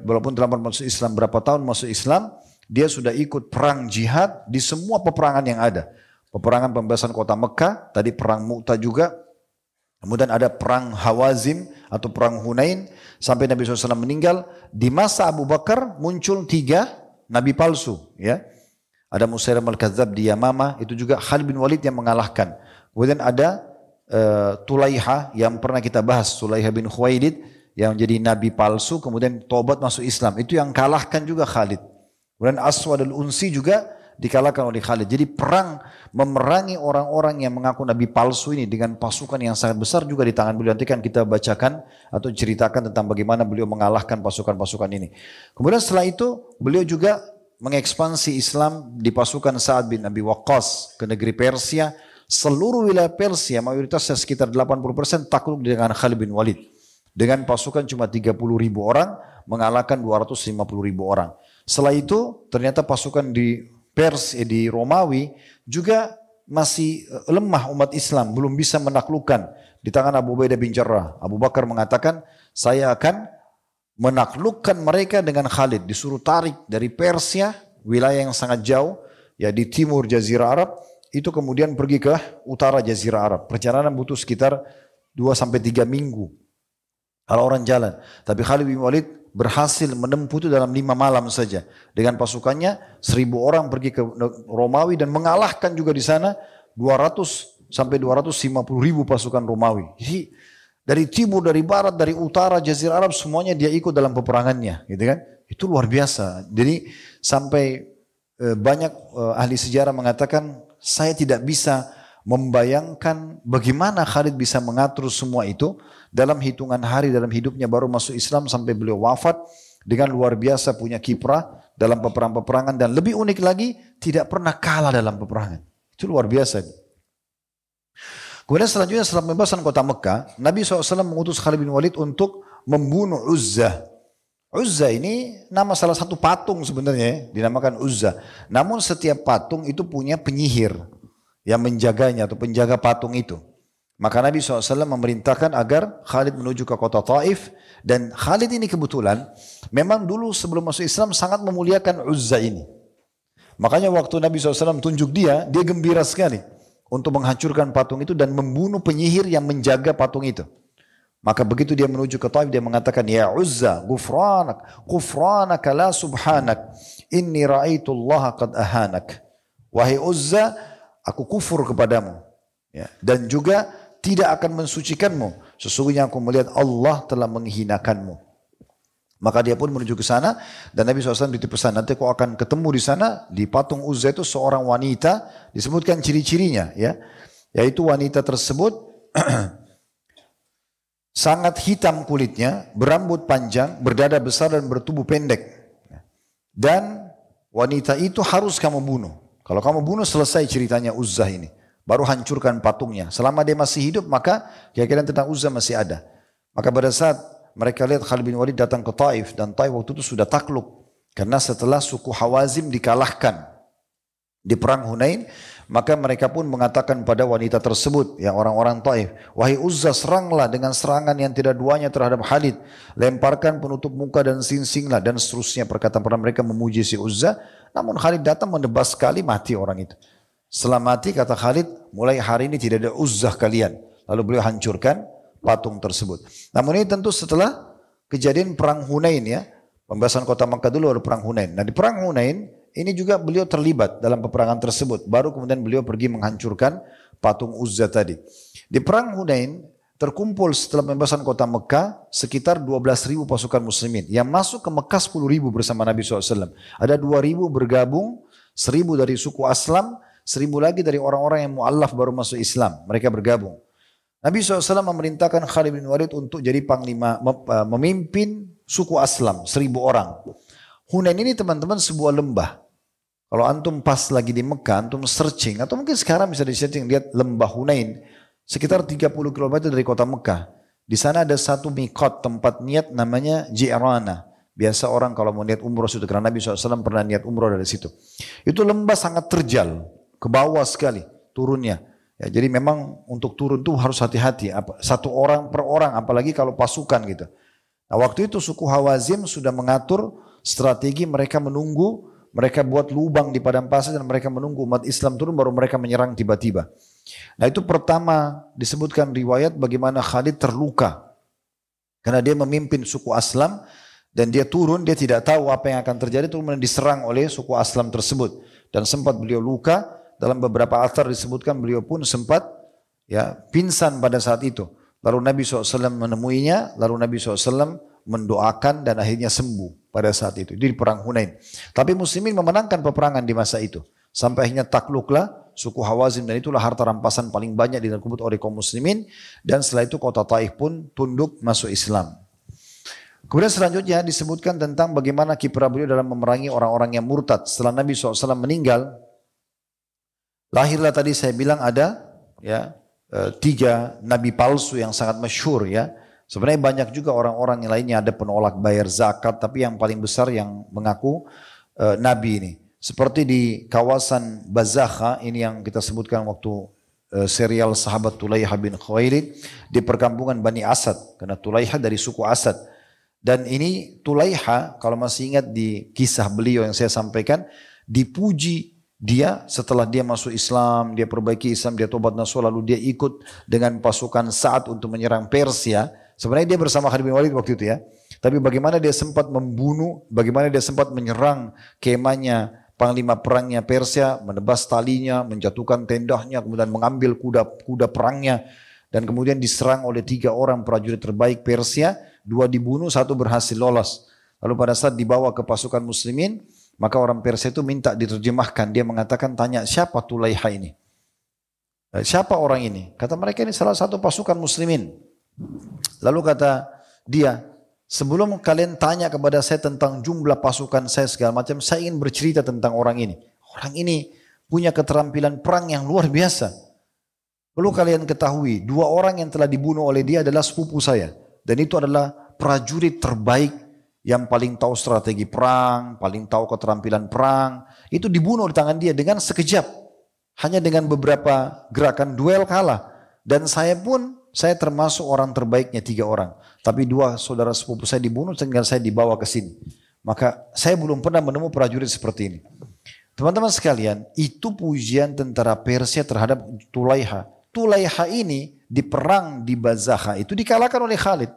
walaupun dalam masuk Islam berapa tahun masuk Islam, dia sudah ikut perang jihad di semua peperangan yang ada. Peperangan pembebasan kota Mekah, tadi perang Mu'tah juga. Kemudian ada perang Hawazim atau perang Hunain sampai Nabi SAW meninggal. Di masa Abu Bakar muncul 3 nabi palsu. Ya, ada Musailamah al-Kadzdzab di Yamamah, itu juga Khalid bin Walid yang mengalahkan. Kemudian ada Tulaiha yang pernah kita bahas, Tulaiha bin Khuwailid yang jadi nabi palsu, kemudian tobat masuk Islam. Itu yang kalahkan juga Khalid. Kemudian Aswad al-Unsi juga dikalahkan oleh Khalid. Jadi perang memerangi orang-orang yang mengaku nabi palsu ini dengan pasukan yang sangat besar juga di tangan beliau. Nanti kan kita bacakan atau ceritakan tentang bagaimana beliau mengalahkan pasukan-pasukan ini. Kemudian setelah itu beliau juga mengekspansi Islam di pasukan Sa'ad bin Abi Waqqas ke negeri Persia. Seluruh wilayah Persia mayoritasnya sekitar 80% takluk dengan Khalid bin Walid. Dengan pasukan cuma 30.000 orang mengalahkan 250.000 orang. Setelah itu ternyata pasukan di Romawi juga masih lemah, umat Islam belum bisa menaklukkan di tangan Abu Ubaidah bin Jarrah. Abu Bakar mengatakan, saya akan menaklukkan mereka dengan Khalid. Disuruh tarik dari Persia, wilayah yang sangat jauh, ya di timur Jazirah Arab, itu kemudian pergi ke utara Jazirah Arab. Perjalanan butuh sekitar 2-3 minggu kalau orang jalan. Tapi Khalid bin Walid berhasil menempuh itu dalam 5 malam saja. Dengan pasukannya 1.000 orang pergi ke Romawi dan mengalahkan juga di sana 200 sampai 250.000 pasukan Romawi. Jadi dari timur, dari barat, dari utara Jazirah Arab semuanya dia ikut dalam peperangannya, gitu kan? Itu luar biasa. Jadi sampai banyak ahli sejarah mengatakan, saya tidak bisa membayangkan bagaimana Khalid bisa mengatur semua itu dalam hitungan hari dalam hidupnya, baru masuk Islam sampai beliau wafat dengan luar biasa punya kiprah dalam peperangan-peperangan, dan lebih unik lagi tidak pernah kalah dalam peperangan. Itu luar biasa. Kemudian selanjutnya setelah pembebasan kota Mekah, Nabi SAW mengutus Khalid bin Walid untuk membunuh Uzzah. Uzzah ini nama salah satu patung sebenarnya, dinamakan Uzzah. Namun setiap patung itu punya penyihir yang menjaganya atau penjaga patung itu. Maka Nabi SAW memerintahkan agar Khalid menuju ke kota Taif. Dan Khalid ini kebetulan memang dulu sebelum masuk Islam sangat memuliakan Uzzah ini. Makanya waktu Nabi SAW tunjuk dia gembira sekali untuk menghancurkan patung itu dan membunuh penyihir yang menjaga patung itu. Maka begitu dia menuju ke Taif, dia mengatakan, ya Uzzah, gufranaka la subhanak, inni ra'aitullaha qad ahanak. Wahai Uzzah, aku kufur kepadamu. Ya, dan juga tidak akan mensucikanmu. Sesungguhnya aku melihat Allah telah menghinakanmu. Maka dia pun menuju ke sana, dan Nabi SAW dipesan, nanti kau akan ketemu di sana, di patung Uzzah itu seorang wanita, disebutkan ciri-cirinya, ya, yaitu wanita tersebut sangat hitam kulitnya, berambut panjang, berdada besar dan bertubuh pendek. Dan wanita itu harus kamu bunuh. Kalau kamu bunuh selesai ceritanya Uzzah ini. Baru hancurkan patungnya. Selama dia masih hidup maka keyakinan tentang Uzzah masih ada. Maka pada saat mereka lihat Khalid bin Walid datang ke Taif, dan Taif waktu itu sudah takluk. Karena setelah suku Hawazim dikalahkan. Di perang Hunain, maka mereka pun mengatakan pada wanita tersebut, ya orang-orang Taif, wahai Uzza, seranglah dengan serangan yang tidak duanya terhadap Khalid, lemparkan penutup muka dan singsinglah, dan seterusnya perkataan mereka memuji si Uzza. Namun Khalid datang menebas sekali, mati orang itu. Setelah mati kata Khalid, mulai hari ini tidak ada Uzzah kalian. Lalu beliau hancurkan patung tersebut. Namun ini tentu setelah kejadian perang Hunain, ya, pembahasan kota Makkah dulu ada perang Hunain. Nah di perang Hunain ini juga beliau terlibat dalam peperangan tersebut. Baru kemudian beliau pergi menghancurkan patung Uzza tadi. Di perang Hunain terkumpul setelah pembebasan kota Mekah sekitar 12.000 pasukan muslimin. Yang masuk ke Mekah 10.000 bersama Nabi SAW. Ada 2.000 bergabung, 1.000 dari suku Aslam, 1.000 lagi dari orang-orang yang mu'allaf baru masuk Islam. Mereka bergabung. Nabi SAW memerintahkan Khalid bin Walid untuk jadi panglima, memimpin suku Aslam, 1.000 orang. Hunain ini teman-teman sebuah lembah. Kalau antum pas lagi di Mekah, antum searching, atau mungkin sekarang bisa di-searching, lihat lembah Hunain, sekitar 30 km dari kota Mekah. Di sana ada satu mikot, tempat niat namanya Ji'rana. Biasa orang kalau mau niat umroh situ, karena Nabi SAW pernah niat umroh dari situ. Itu lembah sangat terjal, ke bawah sekali turunnya. Ya, jadi memang untuk turun tuh harus hati-hati, satu orang per orang, apalagi kalau pasukan gitu. Nah waktu itu suku Hawazim sudah mengatur strategi, mereka menunggu, mereka buat lubang di padang pasir dan mereka menunggu umat Islam turun baru mereka menyerang tiba-tiba. Nah itu pertama disebutkan riwayat bagaimana Khalid terluka. Karena dia memimpin suku Aslam dan dia turun, dia tidak tahu apa yang akan terjadi, kemudian diserang oleh suku Aslam tersebut. Dan sempat beliau luka, dalam beberapa athar disebutkan beliau pun sempat ya pingsan pada saat itu. Lalu Nabi SAW menemuinya, lalu Nabi SAW mendoakan dan akhirnya sembuh pada saat itu. Di perang Hunain. Tapi muslimin memenangkan peperangan di masa itu. Sampai akhirnya takluklah suku Hawazim dan itulah harta rampasan paling banyak dikumpul oleh kaum muslimin. Dan setelah itu kota Taif pun tunduk masuk Islam. Kemudian selanjutnya disebutkan tentang bagaimana kiprah beliau dalam memerangi orang-orang yang murtad. Setelah Nabi SAW meninggal, lahirlah tadi saya bilang ada ya 3 nabi palsu yang sangat masyhur ya. Sebenarnya banyak juga orang-orang yang lainnya, ada penolak bayar zakat, tapi yang paling besar yang mengaku nabi ini. Seperti di kawasan Bazakha, ini yang kita sebutkan waktu serial sahabat Tulaiha bin Khuwailid di perkampungan Bani Asad, karena Tulaiha dari suku Asad. Dan ini Tulaiha, kalau masih ingat di kisah beliau yang saya sampaikan, dipuji dia setelah dia masuk Islam, dia perbaiki Islam, dia tobat nasuh, lalu dia ikut dengan pasukan Sa'ad untuk menyerang Persia. Sebenarnya dia bersama Khalid bin Walid waktu itu ya. Tapi bagaimana dia sempat membunuh, bagaimana dia sempat menyerang kemahnya panglima perangnya Persia, menebas talinya, menjatuhkan tendahnya, kemudian mengambil kuda perangnya. Dan kemudian diserang oleh 3 orang prajurit terbaik Persia, 2 dibunuh, 1 berhasil lolos. Lalu pada saat dibawa ke pasukan muslimin, maka orang Persia itu minta diterjemahkan. Dia mengatakan, tanya siapa Tulaiha ini? Siapa orang ini? Kata mereka ini salah satu pasukan muslimin. Lalu kata dia, sebelum kalian tanya kepada saya tentang jumlah pasukan saya segala macam, saya ingin bercerita tentang orang ini. Orang ini punya keterampilan perang yang luar biasa. Perlu kalian ketahui, 2 orang yang telah dibunuh oleh dia adalah sepupu saya. Dan itu adalah prajurit terbaik yang paling tahu strategi perang, paling tahu keterampilan perang. Itu dibunuh di tangan dia dengan sekejap. Hanya dengan beberapa gerakan duel kalah. Dan saya termasuk orang terbaiknya 3 orang. Tapi 2 saudara sepupu saya dibunuh sehingga saya dibawa ke sini. Maka saya belum pernah menemukan prajurit seperti ini. Teman-teman sekalian, itu pujian tentara Persia terhadap Tulaiha. Tulaiha ini di perang di Bazakha itu dikalahkan oleh Khalid.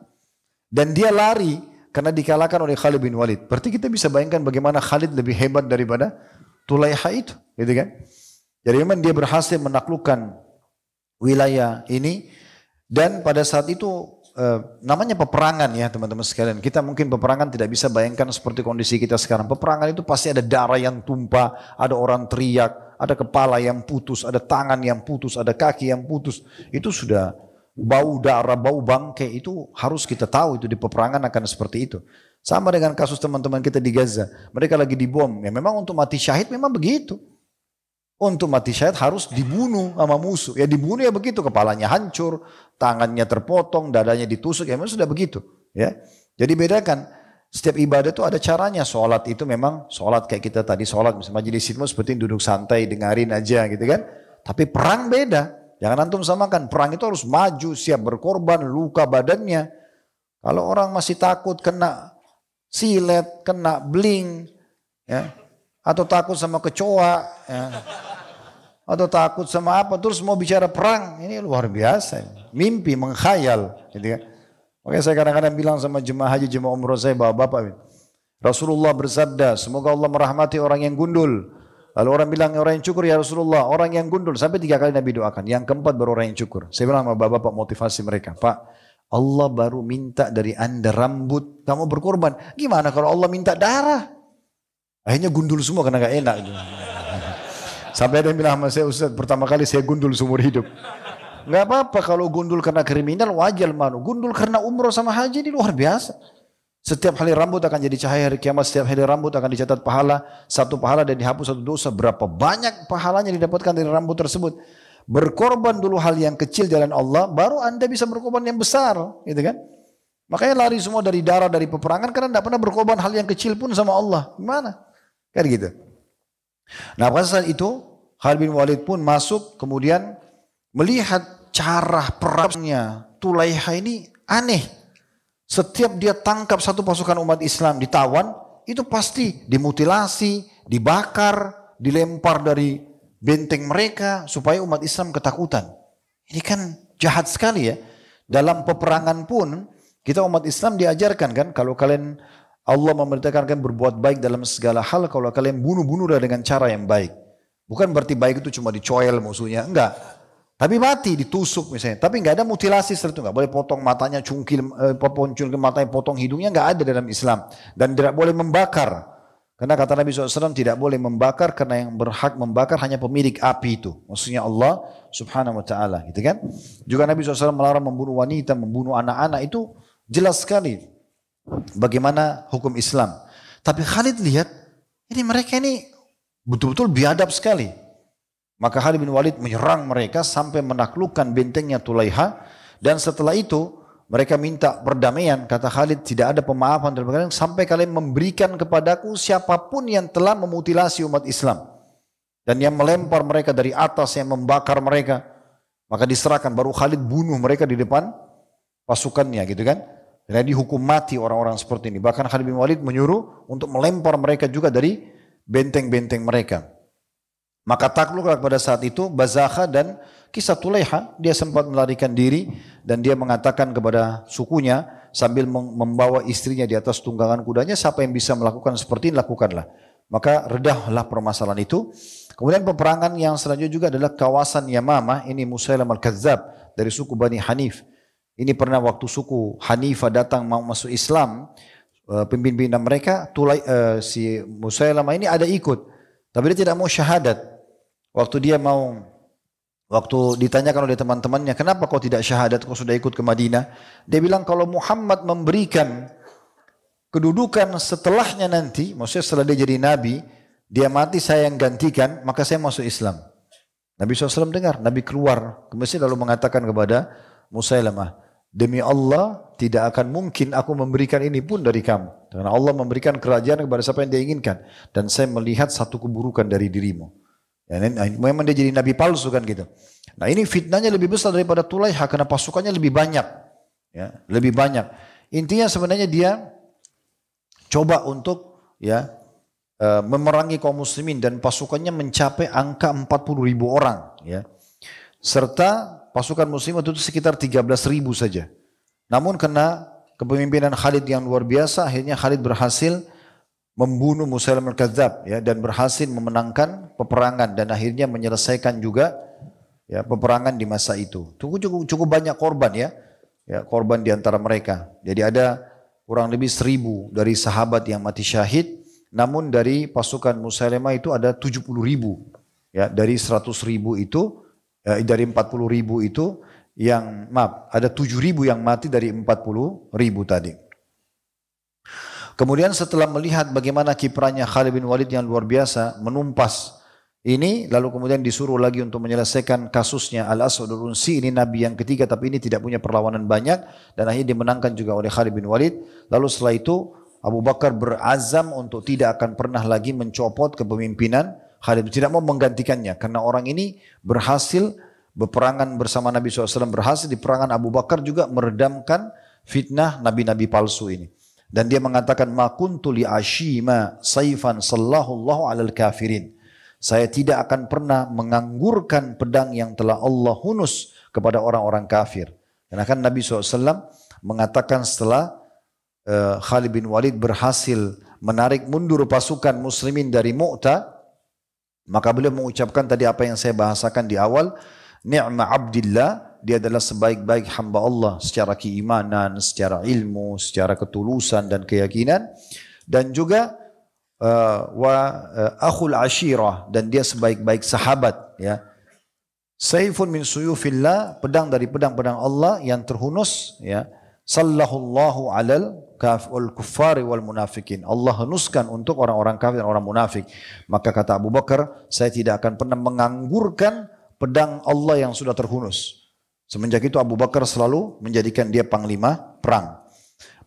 Dan dia lari karena dikalahkan oleh Khalid bin Walid. Berarti kita bisa bayangkan bagaimana Khalid lebih hebat daripada Tulaiha itu. Gitu kan? Jadi memang dia berhasil menaklukkan wilayah ini. Dan pada saat itu namanya peperangan ya teman-teman sekalian. Kita mungkin peperangan tidak bisa bayangkan seperti kondisi kita sekarang. Peperangan itu pasti ada darah yang tumpah, ada orang teriak, ada kepala yang putus, ada tangan yang putus, ada kaki yang putus. Itu sudah bau darah, bau bangkai, itu harus kita tahu itu di peperangan akan seperti itu. Sama dengan kasus teman-teman kita di Gaza. Mereka lagi dibom. Ya memang untuk mati syahid memang begitu. Untuk mati syahid harus dibunuh sama musuh. Ya dibunuh ya begitu, kepalanya hancur, tangannya terpotong, dadanya ditusuk, ya memang sudah begitu. Ya. Jadi bedakan, Setiap ibadah itu ada caranya. Sholat itu memang sholat kayak kita tadi sholat. Misalnya majelis ilmu seperti duduk santai, dengarin aja gitu kan. Tapi perang beda. Jangan antum samakan. Perang itu harus maju, siap berkorban, luka badannya. Kalau orang masih takut kena silet, kena bling, ya, atau takut sama kecoa, ya, atau takut sama apa, terus mau bicara perang, ini luar biasa. Mimpi, mengkhayal. Gitu kan. Makanya saya kadang-kadang bilang sama jemaah haji, jemaah umroh saya, bapak-bapak, Rasulullah bersabda, semoga Allah merahmati orang yang gundul. Lalu orang bilang, orang yang cukur ya Rasulullah, orang yang gundul. Sampai 3 kali Nabi doakan. Yang keempat baru orang yang cukur. Saya bilang sama bapak-bapak motivasi mereka, Pak, Allah baru minta dari anda rambut, kamu berkorban. Gimana kalau Allah minta darah? Akhirnya gundul semua karena gak enak. Sampai ada yang bilang sama saya, Ustaz, pertama kali saya gundul seumur hidup. Gak apa-apa kalau gundul karena kriminal, wajar manu. Gundul karena umroh sama haji ini luar biasa. Setiap hari rambut akan jadi cahaya hari kiamat, setiap hari rambut akan dicatat pahala, 1 pahala dan dihapus 1 dosa. Berapa banyak pahalanya didapatkan dari rambut tersebut. Berkorban dulu hal yang kecil jalan Allah, baru anda bisa berkorban yang besar. Gitu kan? Makanya lari semua dari darah, dari peperangan, karena tidak pernah berkorban hal yang kecil pun sama Allah. Gimana? Kan gitu. Nah pada saat itu, Khalid bin Walid pun masuk, kemudian melihat cara perangnya Tulaiha ini aneh. Setiap dia tangkap satu pasukan umat Islam ditawan, itu pasti dimutilasi, dibakar, dilempar dari benteng mereka supaya umat Islam ketakutan. Ini kan jahat sekali ya. Dalam peperangan pun kita umat Islam diajarkan kan, kalau kalian Allah memerintahkan kalian berbuat baik dalam segala hal, kalau kalian bunuh-bunuhlah dengan cara yang baik. Bukan berarti baik itu cuma dicoel musuhnya, enggak. Tapi mati, ditusuk misalnya. Tapi enggak ada mutilasi seperti itu. Enggak boleh potong matanya, cungkil matanya, potong hidungnya, enggak ada dalam Islam. Dan tidak boleh membakar. Karena kata Nabi SAW tidak boleh membakar karena yang berhak membakar hanya pemilik api itu. Maksudnya Allah subhanahu wa ta'ala. Gitu kan? Juga Nabi SAW melarang membunuh wanita, membunuh anak-anak. Itu jelas sekali bagaimana hukum Islam. Tapi Khalid lihat, ini mereka ini betul-betul biadab sekali. Maka Khalid bin Walid menyerang mereka sampai menaklukkan bentengnya Tulaiha. Dan setelah itu mereka minta perdamaian. Kata Khalid, tidak ada pemaafan sampai kalian memberikan kepadaku siapapun yang telah memutilasi umat Islam. Dan yang melempar mereka dari atas, yang membakar mereka. Maka diserahkan, baru Khalid bunuh mereka di depan pasukannya gitu kan. Dan dihukum mati orang-orang seperti ini. Bahkan Khalid bin Walid menyuruh untuk melempar mereka juga dari benteng-benteng mereka. Maka takluklah pada saat itu Bazakha dan kisah Tulaiha. Dia sempat melarikan diri dan dia mengatakan kepada sukunya sambil membawa istrinya di atas tunggangan kudanya, siapa yang bisa melakukan seperti ini, lakukanlah. Maka redahlah permasalahan itu. Kemudian peperangan yang selanjutnya juga adalah kawasan Yamamah. Ini Musailam al-Kadzab dari suku Bani Hanif. Ini pernah waktu suku Hanifah datang mau masuk Islam, pimpinan mereka si Musailam ini ada ikut, tapi dia tidak mau syahadat. Waktu ditanyakan oleh teman-temannya, kenapa kau tidak syahadat, kau sudah ikut ke Madinah? Dia bilang, kalau Muhammad memberikan kedudukan setelahnya nanti, maksudnya setelah dia jadi nabi, dia mati saya yang gantikan, maka saya masuk Islam. Nabi SAW dengar, Nabi keluar ke masjid lalu mengatakan kepada Musailamah, demi Allah tidak akan mungkin aku memberikan ini pun dari kamu. Karena Allah memberikan kerajaan kepada siapa yang dia inginkan. Dan saya melihat satu keburukan dari dirimu. Ya, memang dia jadi nabi palsu kan gitu. Nah ini fitnahnya lebih besar daripada Tulaiha karena pasukannya lebih banyak. Ya, lebih banyak. Intinya sebenarnya dia coba untuk memerangi kaum muslimin dan pasukannya mencapai angka 40.000 orang. Ya. Serta pasukan muslim itu sekitar 13.000 saja. Namun karena kepemimpinan Khalid yang luar biasa, akhirnya Khalid berhasil membunuh Musailam al-Kadzab dan berhasil memenangkan peperangan dan akhirnya menyelesaikan juga peperangan di masa itu. Cukup banyak korban korban di antara mereka. Jadi ada kurang lebih 1.000 dari sahabat yang mati syahid, namun dari pasukan Musailamah itu ada 70.000. Dari 100.000 itu, dari 40.000 itu ada 7.000 yang mati dari 40.000 tadi. Kemudian setelah melihat bagaimana kiprahnya Khalid bin Walid yang luar biasa, menumpas ini, lalu kemudian disuruh lagi untuk menyelesaikan kasusnya Al-Aswad al-Unsi, ini nabi yang ketiga tapi ini tidak punya perlawanan banyak, dan akhirnya dimenangkan juga oleh Khalid bin Walid. Lalu setelah itu Abu Bakar berazam untuk tidak akan pernah lagi mencopot kepemimpinan Khalid, tidak mau menggantikannya karena orang ini berhasil berperangan bersama Nabi SAW, berhasil di perangan Abu Bakar juga meredamkan fitnah nabi-nabi palsu ini. Dan dia mengatakan, ma kuntu li ashima saifan sallallahu alal kafirin. Saya tidak akan pernah menganggurkan pedang yang telah Allah hunus kepada orang-orang kafir. Karena kan Nabi SAW mengatakan setelah Khalid bin Walid berhasil menarik mundur pasukan muslimin dari Mu'tah, maka beliau mengucapkan tadi apa yang saya bahasakan di awal, ni'ma abdillah, dia adalah sebaik-baik hamba Allah secara keimanan, secara ilmu, secara ketulusan dan keyakinan, dan juga akhul ashirah, dan dia sebaik-baik sahabat, ya. Saifun min suyufillah, pedang dari pedang-pedang Allah yang terhunus, ya. Sallallahu alal kuffari wal munafikin. Allah henuskan untuk orang-orang kafir dan orang munafik. Maka kata Abu Bakar, saya tidak akan pernah menganggurkan pedang Allah yang sudah terhunus. Semenjak itu Abu Bakar selalu menjadikan dia panglima perang.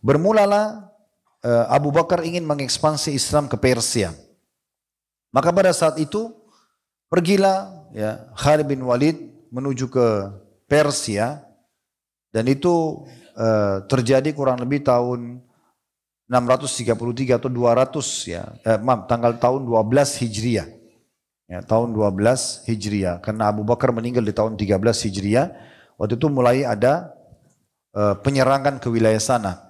Bermulalah Abu Bakar ingin mengekspansi Islam ke Persia. Maka pada saat itu pergilah, ya, Khalid bin Walid menuju ke Persia, dan itu terjadi kurang lebih tahun 633 atau 200, ya, tanggal tahun 12 Hijriah. Ya, tahun 12 Hijriah, karena Abu Bakar meninggal di tahun 13 Hijriah. Waktu itu mulai ada penyerangan ke wilayah sana.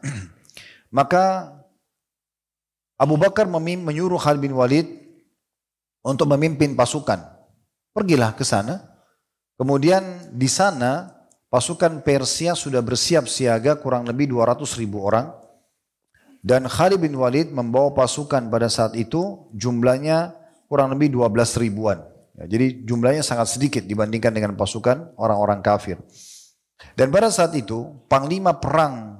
Maka Abu Bakar menyuruh Khalid bin Walid untuk memimpin pasukan. Pergilah ke sana. Kemudian di sana pasukan Persia sudah bersiap siaga kurang lebih 200.000 orang. Dan Khalid bin Walid membawa pasukan pada saat itu jumlahnya kurang lebih 12 ribuan. Ya, jadi jumlahnya sangat sedikit dibandingkan dengan pasukan orang-orang kafir. Dan pada saat itu panglima perang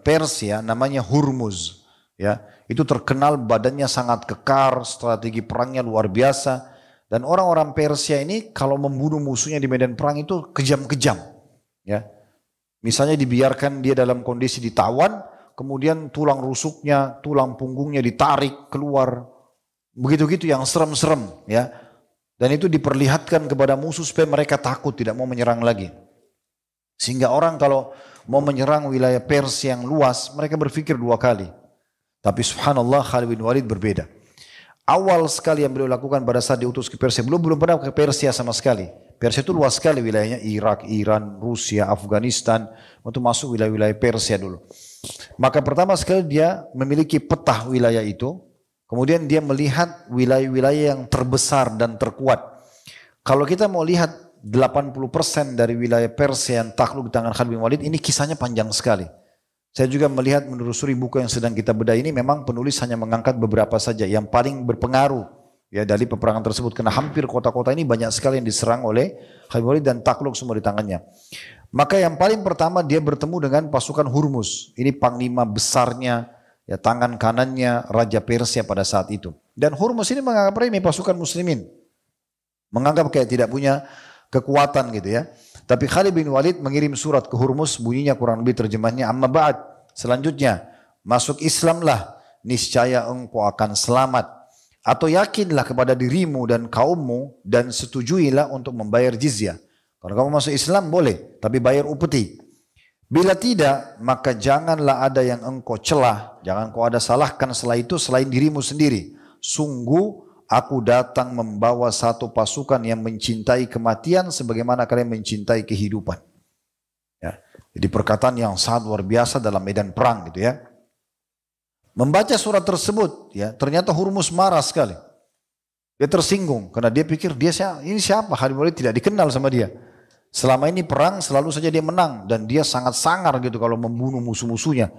Persia namanya Hurmuz. Ya, itu terkenal badannya sangat kekar, strategi perangnya luar biasa. Dan orang-orang Persia ini kalau membunuh musuhnya di medan perang itu kejam-kejam. Ya, misalnya dibiarkan dia dalam kondisi ditawan, kemudian tulang rusuknya, tulang punggungnya ditarik keluar. Begitu-gitu yang serem-serem, ya. Dan itu diperlihatkan kepada musuh supaya mereka takut, tidak mau menyerang lagi. Sehingga orang kalau mau menyerang wilayah Persia yang luas, mereka berpikir dua kali. Tapi subhanallah Khalid bin Walid berbeda. Awal sekali yang beliau lakukan pada saat diutus ke Persia, belum pernah ke Persia sama sekali. Persia itu luas sekali wilayahnya, Irak, Iran, Rusia, Afghanistan, untuk masuk wilayah-wilayah Persia dulu. Maka pertama sekali dia memiliki peta wilayah itu, kemudian dia melihat wilayah-wilayah yang terbesar dan terkuat. Kalau kita mau lihat 80% dari wilayah Persia yang takluk di tangan Khalid bin Walid, ini kisahnya panjang sekali. Saya juga melihat menelusuri buku yang sedang kita bedah ini, memang penulis hanya mengangkat beberapa saja yang paling berpengaruh, ya, dari peperangan tersebut, karena hampir kota-kota ini banyak sekali yang diserang oleh Khalid bin Walid dan takluk semua di tangannya. Maka yang paling pertama dia bertemu dengan pasukan Hurmuz. Ini panglima besarnya, ya, tangan kanannya Raja Persia pada saat itu. Dan Hurmuz ini menganggap remeh pasukan muslimin. Menganggap kayak tidak punya kekuatan gitu, ya. Tapi Khalid bin Walid mengirim surat ke Hurmuz, bunyinya kurang lebih terjemahnya, amma ba'd, selanjutnya, masuk Islamlah, niscaya engkau akan selamat. Atau yakinlah kepada dirimu dan kaummu, dan setujuilah untuk membayar jizyah. Kalau kamu masuk Islam boleh, tapi bayar upeti. Bila tidak, maka janganlah ada yang engkau celah, jangan kau ada salahkan setelah itu selain dirimu sendiri. Sungguh aku datang membawa satu pasukan yang mencintai kematian sebagaimana kalian mencintai kehidupan. Ya, jadi perkataan yang sangat luar biasa dalam medan perang gitu, ya. Membaca surat tersebut, ya, ternyata Hurmuz marah sekali. Dia tersinggung karena dia pikir ini siapa? Khalid bin Walid tidak dikenal sama dia. Selama ini perang selalu saja dia menang dan dia sangat sangar gitu kalau membunuh musuh-musuhnya.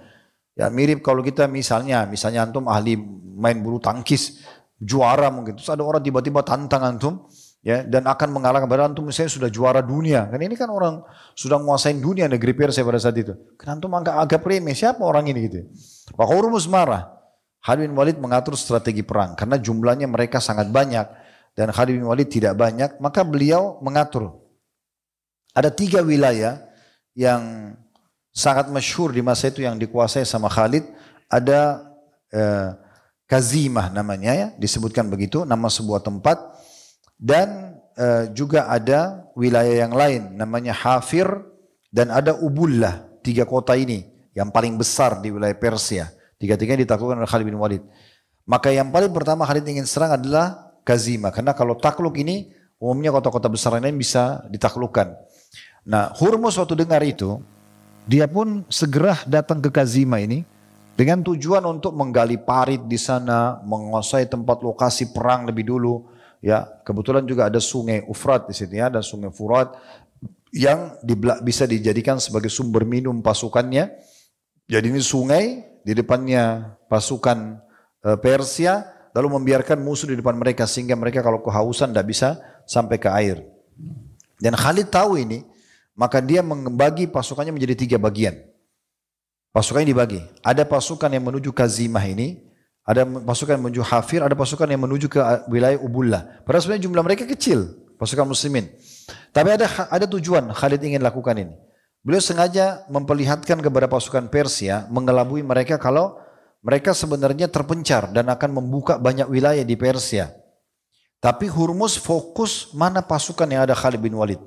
Ya, mirip kalau kita misalnya antum ahli main bulu tangkis, juara mungkin, terus ada orang tiba-tiba tantang antum, ya, dan akan mengalahkan, padahal antum misalnya sudah juara dunia. Kan ini kan orang sudah menguasain dunia negeri Persia pada saat itu. Kan antum agak remeh, siapa orang ini gitu. Maka Hurmuz marah. Khalid bin Walid mengatur strategi perang karena jumlahnya mereka sangat banyak dan Khalid bin Walid tidak banyak, maka beliau mengatur. Ada 3 wilayah yang sangat masyhur di masa itu yang dikuasai sama Khalid. ada Kazimah namanya ya, disebutkan begitu, nama sebuah tempat. Dan juga ada wilayah yang lain namanya Hafir dan ada Ubullah. 3 kota ini yang paling besar di wilayah Persia. 3-tiganya ditaklukkan oleh Khalid bin Walid. Maka yang paling pertama Khalid ingin serang adalah Kazimah. Karena kalau takluk ini umumnya kota-kota besar lain bisa ditaklukkan. Nah, Hurmuz waktu dengar itu, dia pun segera datang ke Kazimah ini dengan tujuan untuk menggali parit di sana, menguasai tempat lokasi perang lebih dulu. Ya, kebetulan juga ada sungai Ufrat di situ ya, ada sungai Furat yang bisa dijadikan sebagai sumber minum pasukannya. Jadi ini sungai, di depannya pasukan Persia, lalu membiarkan musuh di depan mereka sehingga mereka kalau kehausan tidak bisa sampai ke air. Dan Khalid tahu ini, maka dia membagi pasukannya menjadi 3 bagian. Pasukannya dibagi. Ada pasukan yang menuju Kazimah ini, ada pasukan yang menuju Hafir, ada pasukan yang menuju ke wilayah Ubullah. Padahal sebenarnya jumlah mereka kecil, pasukan muslimin. Tapi ada tujuan Khalid ingin lakukan ini. Beliau sengaja memperlihatkan kepada pasukan Persia, mengelabui mereka kalau mereka sebenarnya terpencar dan akan membuka banyak wilayah di Persia. Tapi Hurmuz fokus mana pasukan yang ada Khalid bin Walid.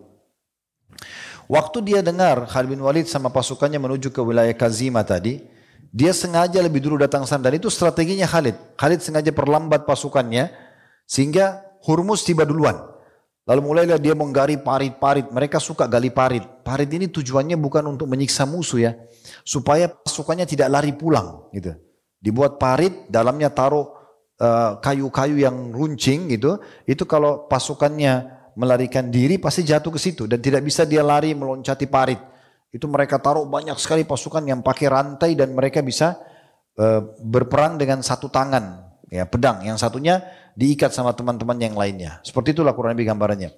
Waktu dia dengar Khalid bin Walid sama pasukannya menuju ke wilayah Kazimah tadi, dia sengaja lebih dulu datang sana dan itu strateginya Khalid. Khalid sengaja perlambat pasukannya sehingga Hurmuz tiba duluan. Lalu mulailah dia menggali parit-parit. Mereka suka gali parit. Parit ini tujuannya bukan untuk menyiksa musuh ya, supaya pasukannya tidak lari pulang gitu. Dibuat parit, dalamnya taruh kayu-kayu yang runcing gitu. Itu kalau pasukannya melarikan diri pasti jatuh ke situ dan tidak bisa dia lari meloncati parit. Itu mereka taruh banyak sekali pasukan yang pakai rantai dan mereka bisa berperang dengan 1 tangan, ya pedang. Yang satunya diikat sama teman-teman yang lainnya. Seperti itulah kurang lebih gambarannya.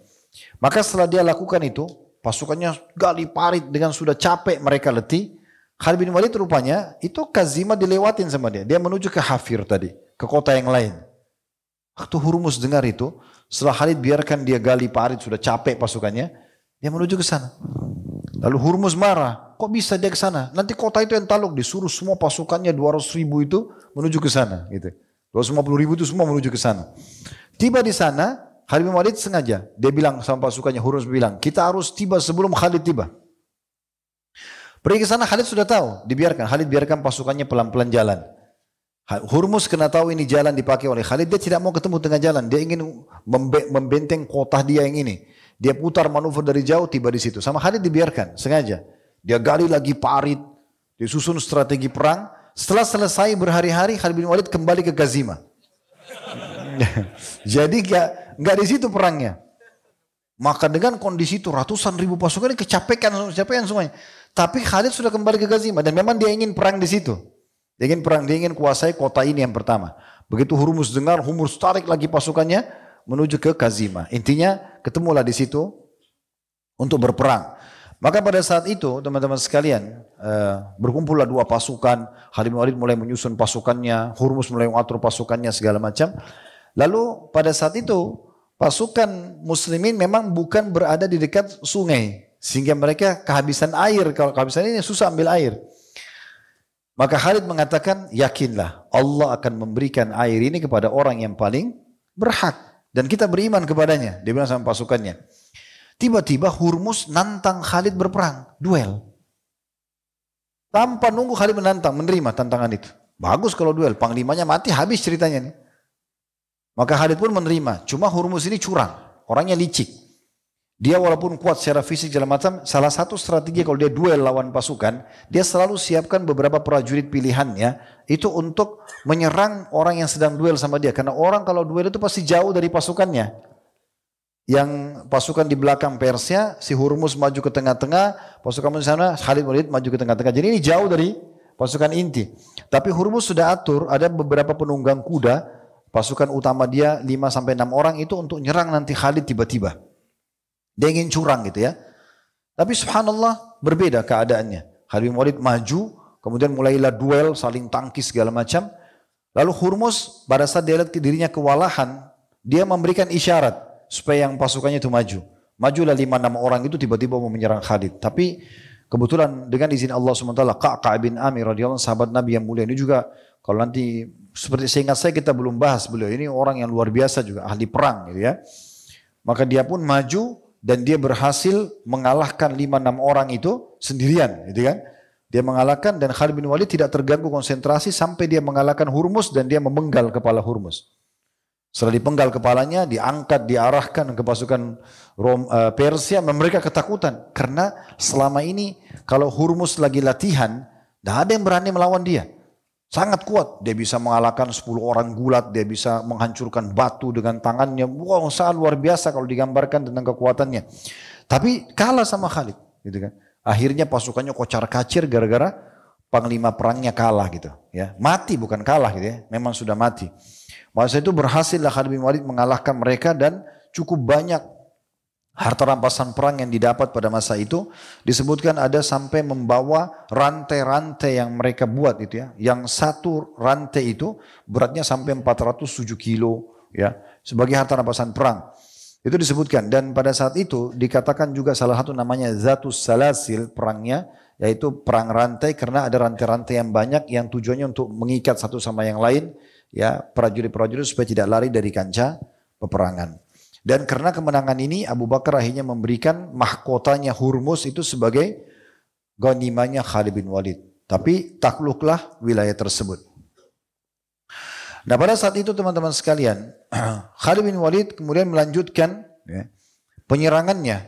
Maka setelah dia lakukan itu, pasukannya gali parit dengan sudah capek mereka letih. Khalid bin Walid rupanya itu Kazimah dilewatin sama dia. Dia menuju ke Hafir tadi, ke kota yang lain. Waktu Hurmuz dengar itu, setelah Khalid biarkan dia gali parit, sudah capek pasukannya, dia menuju ke sana. Lalu Hurmuz marah, kok bisa dia ke sana? Nanti kota itu yang takluk, disuruh semua pasukannya 200.000 itu menuju ke sana. Gitu. 250.000 itu semua menuju ke sana. Tiba di sana, Khalid bin Walid sengaja, dia bilang sama pasukannya, Hurmuz bilang, kita harus tiba sebelum Khalid tiba. Pergi ke sana, Khalid sudah tahu, dibiarkan. Khalid biarkan pasukannya pelan-pelan jalan. Hurmuz kena tahu ini jalan dipakai oleh Khalid, dia tidak mau ketemu tengah jalan, dia ingin membenteng kota dia yang ini. Dia putar manuver dari jauh, tiba di situ. Sama Khalid dibiarkan, sengaja. Dia gali lagi parit, disusun strategi perang. Setelah selesai berhari-hari, Khalid bin Walid kembali ke Kazimah. Jadi nggak di situ perangnya. Maka dengan kondisi itu ratusan ribu pasukan ini kecapekan semuanya. Tapi Khalid sudah kembali ke Kazimah dan memang dia ingin perang di situ. Dia ingin perang, dia ingin kuasai kota ini yang pertama. Begitu Hurmuz dengar, Hurmuz tarik lagi pasukannya menuju ke Kazimah. Intinya ketemulah di situ untuk berperang. Maka pada saat itu teman-teman sekalian berkumpullah 2 pasukan. Khalid bin Walid mulai menyusun pasukannya, Hurmuz mulai mengatur pasukannya segala macam. Lalu pada saat itu pasukan muslimin memang bukan berada di dekat sungai. Sehingga mereka kehabisan air. Kalau kehabisan ini susah ambil air. Maka Khalid mengatakan, yakinlah Allah akan memberikan air ini kepada orang yang paling berhak. Dan kita beriman kepadanya. Dia bilang sama pasukannya. Tiba-tiba Hurmuz nantang Khalid berperang. Duel. Tanpa nunggu Khalid menantang, menerima tantangan itu. Bagus kalau duel. Panglimanya mati, habis ceritanya nih. Maka Khalid pun menerima. Cuma Hurmuz ini curang. Orangnya licik. Dia walaupun kuat secara fisik dalam macam, salah satu strategi kalau dia duel lawan pasukan, dia selalu siapkan beberapa prajurit pilihannya itu untuk menyerang orang yang sedang duel sama dia. Karena orang kalau duel itu pasti jauh dari pasukannya. Yang pasukan di belakang Persia, si Hurmuz maju ke tengah-tengah, pasukan di sana, Khalid bin Walid maju ke tengah-tengah. Jadi ini jauh dari pasukan inti. Tapi Hurmuz sudah atur, ada beberapa penunggang kuda, pasukan utama dia 5-6 orang itu untuk nyerang nanti Khalid tiba-tiba. Dia ingin curang gitu ya. Tapi subhanallah berbeda keadaannya. Khalid bin Walid maju, kemudian mulailah duel, saling tangkis segala macam. Lalu Hurmuz pada saat dia lihat dirinya kewalahan, dia memberikan isyarat supaya yang pasukannya itu maju. Majulah 5-6 orang itu tiba-tiba mau menyerang Khalid. Tapi Kebetulan dengan izin Allah SWT, Ka'ka' bin Amir radhiyallahu anhu, sahabat Nabi yang mulia ini juga, kalau nanti seperti seingat saya kita belum bahas beliau ini orang yang luar biasa juga, ahli perang gitu ya. Maka dia pun maju dan dia berhasil mengalahkan 5-6 orang itu sendirian gitu kan. Dia mengalahkan dan Khalid bin Walid tidak terganggu konsentrasi sampai dia mengalahkan Hurmus dan dia memenggal kepala Hurmus. Setelah dipenggal kepalanya, diangkat, diarahkan ke pasukan Persia, mereka ketakutan. Karena selama ini kalau Hurmus lagi latihan, tidak ada yang berani melawan dia. Sangat kuat, dia bisa mengalahkan 10 orang gulat, dia bisa menghancurkan batu dengan tangannya. Wow, sangat luar biasa kalau digambarkan tentang kekuatannya. Tapi kalah sama Khalid, gitu kan. Akhirnya pasukannya kocar-kacir gara-gara panglima perangnya kalah gitu. Ya, mati bukan kalah gitu ya, memang sudah mati. Masa itu berhasillah Khalid bin Walid mengalahkan mereka dan cukup banyak harta rampasan perang yang didapat pada masa itu. Disebutkan ada sampai membawa rantai-rantai yang mereka buat itu ya. Yang satu rantai itu beratnya sampai 407 kilo ya. Sebagai harta rampasan perang. Itu disebutkan dan pada saat itu dikatakan juga salah satu namanya Zatus Salasil perangnya. Yaitu perang rantai karena ada rantai-rantai yang banyak yang tujuannya untuk mengikat satu sama yang lain. Ya, prajurit-prajurit supaya tidak lari dari kancah peperangan. Dan karena kemenangan ini Abu Bakar akhirnya memberikan mahkotanya Hurmus itu sebagai ghanimahnya Khalid bin Walid. Tapi takluklah wilayah tersebut. Nah pada saat itu teman-teman sekalian, Khalid bin Walid kemudian melanjutkan ya, penyerangannya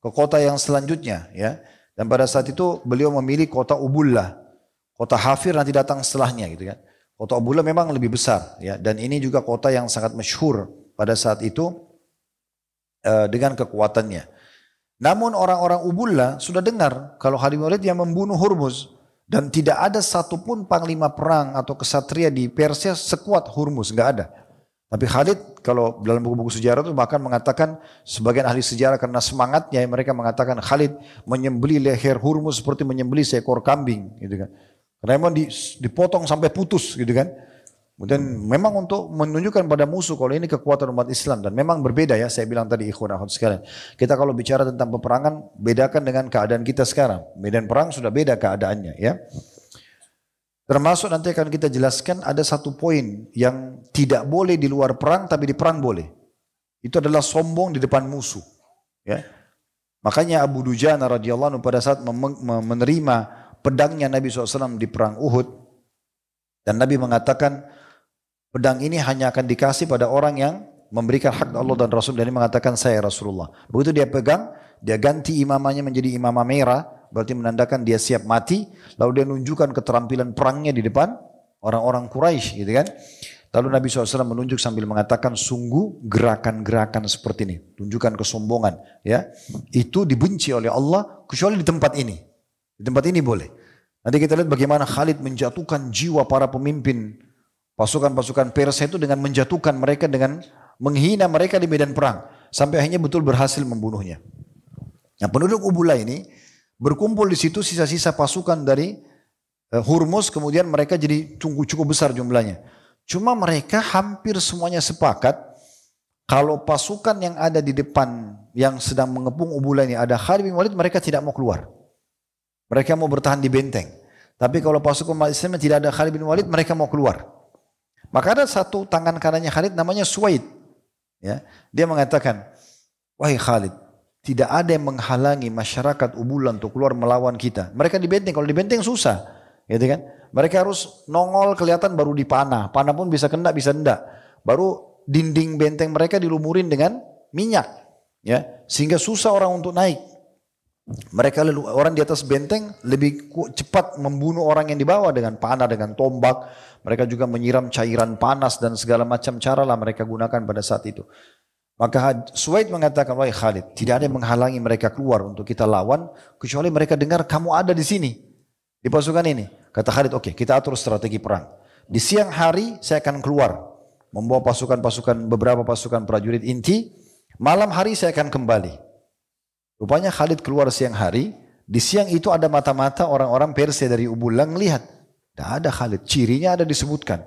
ke kota yang selanjutnya. Ya. Dan pada saat itu beliau memilih kota Ubullah. Kota Hafir nanti datang setelahnya gitu kan. Kota Ubullah memang lebih besar ya, dan ini juga kota yang sangat masyhur pada saat itu dengan kekuatannya. Namun orang-orang Ubullah sudah dengar kalau Khalid bin Walid yang membunuh Hurmuz dan tidak ada satupun panglima perang atau kesatria di Persia sekuat Hurmuz, nggak ada. Tapi Khalid kalau dalam buku-buku sejarah itu bahkan mengatakan sebagian ahli sejarah karena semangatnya mereka mengatakan Khalid menyembelih leher Hurmuz seperti menyembelih seekor kambing gitu kan. Karena memang dipotong sampai putus gitu kan. Dan memang untuk menunjukkan pada musuh kalau ini kekuatan umat Islam. Dan memang berbeda ya, saya bilang tadi ikhwan akhwat sekalian. Kita kalau bicara tentang peperangan, bedakan dengan keadaan kita sekarang. Medan perang sudah beda keadaannya ya. Termasuk nanti akan kita jelaskan ada satu poin yang tidak boleh di luar perang tapi di perang boleh. Itu adalah sombong di depan musuh. Ya. Makanya Abu Dujana radhiyallahu anhu pada saat menerima pedangnya Nabi SAW di perang Uhud. Dan Nabi mengatakan pedang ini hanya akan dikasih pada orang yang memberikan hak Allah dan Rasul. Dan dia mengatakan saya Rasulullah. Begitu dia pegang, dia ganti imamahnya menjadi imamah merah. Berarti menandakan dia siap mati. Lalu dia menunjukkan keterampilan perangnya di depan orang-orang Quraisy gitu kan. Lalu Nabi SAW menunjuk sambil mengatakan sungguh gerakan-gerakan seperti ini. Tunjukkan kesombongan. Ya, itu dibenci oleh Allah kecuali di tempat ini. Di tempat ini boleh. Nanti kita lihat bagaimana Khalid menjatuhkan jiwa para pemimpin pasukan-pasukan Persia itu dengan menjatuhkan mereka, dengan menghina mereka di medan perang. Sampai akhirnya betul berhasil membunuhnya. Nah penduduk Ubullah ini berkumpul di situ sisa-sisa pasukan dari Hurmuz, kemudian mereka jadi cukup besar jumlahnya. Cuma mereka hampir semuanya sepakat kalau pasukan yang ada di depan yang sedang mengepung Ubullah ini ada Khalid bin Walid, mereka tidak mau keluar. Mereka mau bertahan di benteng. Tapi kalau pasukan umat Islam tidak ada Khalid bin Walid, mereka mau keluar. Maka ada satu tangan kanannya Khalid namanya Suwaid. Ya, dia mengatakan, wahai Khalid, tidak ada yang menghalangi masyarakat Ubullah untuk keluar melawan kita. Mereka di benteng, kalau di benteng susah. Gitu kan? Mereka harus nongol kelihatan baru dipanah. Panah pun bisa kena, bisa enggak. Baru dinding benteng mereka dilumurin dengan minyak. Ya, sehingga susah orang untuk naik. Mereka orang di atas benteng lebih cepat membunuh orang yang di bawah dengan panah, dengan tombak. Mereka juga menyiram cairan panas dan segala macam cara lah mereka gunakan pada saat itu. Maka Suwaid mengatakan, wahai Khalid, tidak ada yang menghalangi mereka keluar untuk kita lawan, kecuali mereka dengar kamu ada di sini, di pasukan ini. Kata Khalid, oke, kita atur strategi perang. Di siang hari saya akan keluar, membawa beberapa pasukan prajurit inti. Malam hari saya akan kembali. Rupanya Khalid keluar siang hari, di siang itu ada mata-mata orang-orang Persia dari Ubullah melihat. Tidak ada Khalid, cirinya ada disebutkan.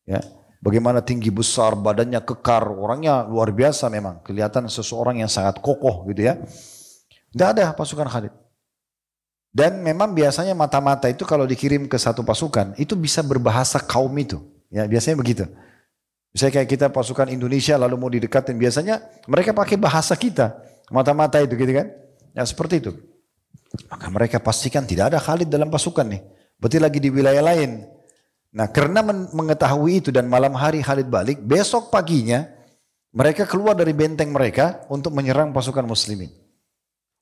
Ya, bagaimana tinggi besar, badannya kekar, orangnya luar biasa memang. Kelihatan seseorang yang sangat kokoh gitu ya. Tidak ada pasukan Khalid. Dan memang biasanya mata-mata itu kalau dikirim ke satu pasukan, itu bisa berbahasa kaum itu. Ya, biasanya begitu. Misalnya kayak kita pasukan Indonesia lalu mau didekatin, biasanya mereka pakai bahasa kita. Mata-mata itu gitu kan. Ya seperti itu. Maka mereka pastikan tidak ada Khalid dalam pasukan nih. Berarti lagi di wilayah lain. Nah karena mengetahui itu dan malam hari Khalid balik, besok paginya mereka keluar dari benteng mereka untuk menyerang pasukan muslimin.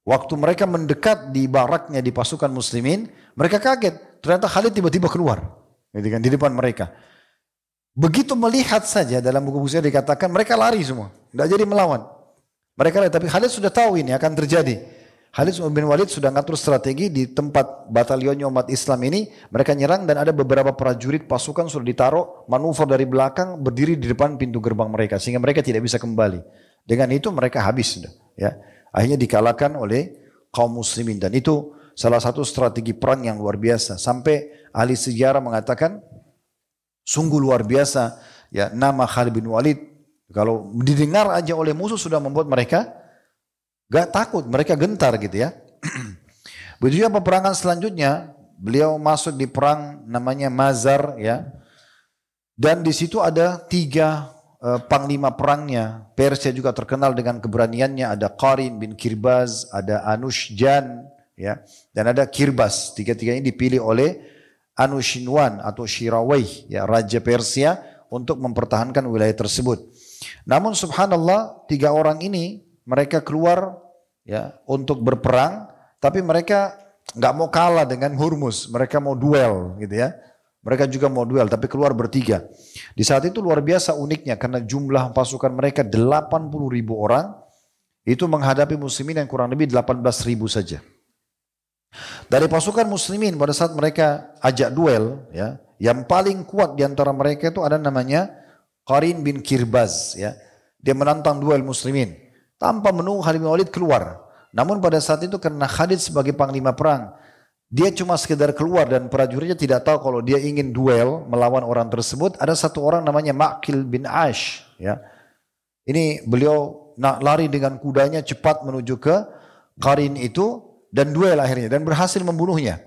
Waktu mereka mendekat di baraknya di pasukan muslimin, mereka kaget. Ternyata Khalid tiba-tiba keluar gitu kan, di depan mereka. Begitu melihat saja dalam buku-buku saya dikatakan mereka lari semua. Tidak jadi melawan. Mereka lari, tapi Khalid sudah tahu ini akan terjadi. Khalid bin Walid sudah ngatur strategi di tempat batalionnya umat Islam ini. Mereka nyerang dan ada beberapa prajurit pasukan sudah ditaruh manuver dari belakang berdiri di depan pintu gerbang mereka. Sehingga mereka tidak bisa kembali. Dengan itu mereka habis sudah. Ya. Akhirnya dikalahkan oleh kaum muslimin. Dan itu salah satu strategi perang yang luar biasa. Sampai ahli sejarah mengatakan sungguh luar biasa. Ya, nama Khalid bin Walid kalau didengar aja oleh musuh sudah membuat mereka gak takut, mereka gentar gitu ya. Begitu juga peperangan selanjutnya, beliau masuk di perang namanya Mazar ya. Dan di situ ada 3 panglima perangnya. Persia juga terkenal dengan keberaniannya, ada Qarin bin Kirbaz, ada Anushjan ya, dan ada Kirbas. 3-3 ini dipilih oleh Anushinwan atau Shirawayh ya, raja Persia untuk mempertahankan wilayah tersebut. Namun subhanallah 3 orang ini mereka keluar ya untuk berperang, tapi mereka nggak mau kalah dengan Hurmuz, mereka mau duel gitu ya. Mereka juga mau duel, tapi keluar bertiga. Di saat itu luar biasa uniknya karena jumlah pasukan mereka 80.000 orang, itu menghadapi muslimin yang kurang lebih 18.000 saja. Dari pasukan muslimin pada saat mereka ajak duel, ya, yang paling kuat di antara mereka itu ada namanya Qarin bin Kirbaz, ya. Dia menantang duel muslimin. Tanpa menunggu Khalid bin Walid keluar. Namun pada saat itu karena Khalid sebagai panglima perang, dia cuma sekedar keluar dan prajuritnya tidak tahu kalau dia ingin duel melawan orang tersebut. Ada satu orang namanya Ma'qil bin Ash. Ya. Ini beliau lari dengan kudanya cepat menuju ke Qarin itu dan duel akhirnya dan berhasil membunuhnya.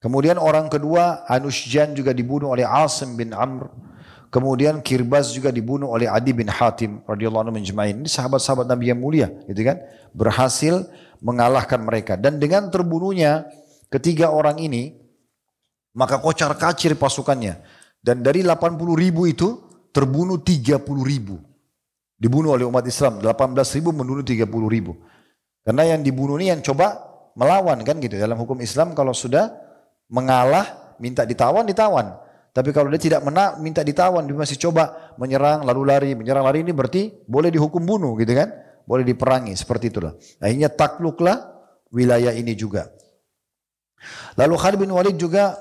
Kemudian orang kedua Anushjan juga dibunuh oleh Asim bin Amr. Kemudian Kirbaz juga dibunuh oleh Adi bin Hatim radhiyallahu anhu menjemain. Ini sahabat-sahabat Nabi yang mulia, gitu kan? Berhasil mengalahkan mereka dan dengan terbunuhnya ketiga orang ini maka kocar-kacir pasukannya dan dari 80.000 itu terbunuh 30.000. Dibunuh oleh umat Islam 18.000 membunuh 30.000. Karena yang dibunuh ini yang coba melawan kan gitu. Dalam hukum Islam kalau sudah mengalah minta ditawan. Tapi kalau dia tidak minta ditawan, dia masih coba menyerang lalu lari, menyerang lari ini berarti boleh dihukum bunuh gitu kan? Boleh diperangi seperti itulah. Akhirnya takluklah wilayah ini juga. Lalu Khalid bin Walid juga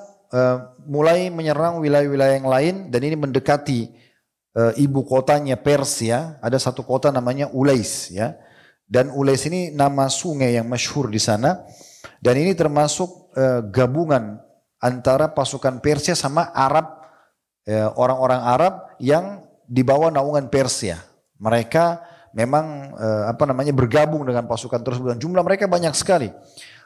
mulai menyerang wilayah-wilayah yang lain dan ini mendekati ibu kotanya Persia. Ada satu kota namanya Ulais ya. Dan Ulais ini nama sungai yang masyhur di sana. Dan ini termasuk gabungan antara pasukan Persia sama Arab, orang-orang Arab yang di bawah naungan Persia. Mereka memang bergabung dengan pasukan tersebut dan jumlah mereka banyak sekali.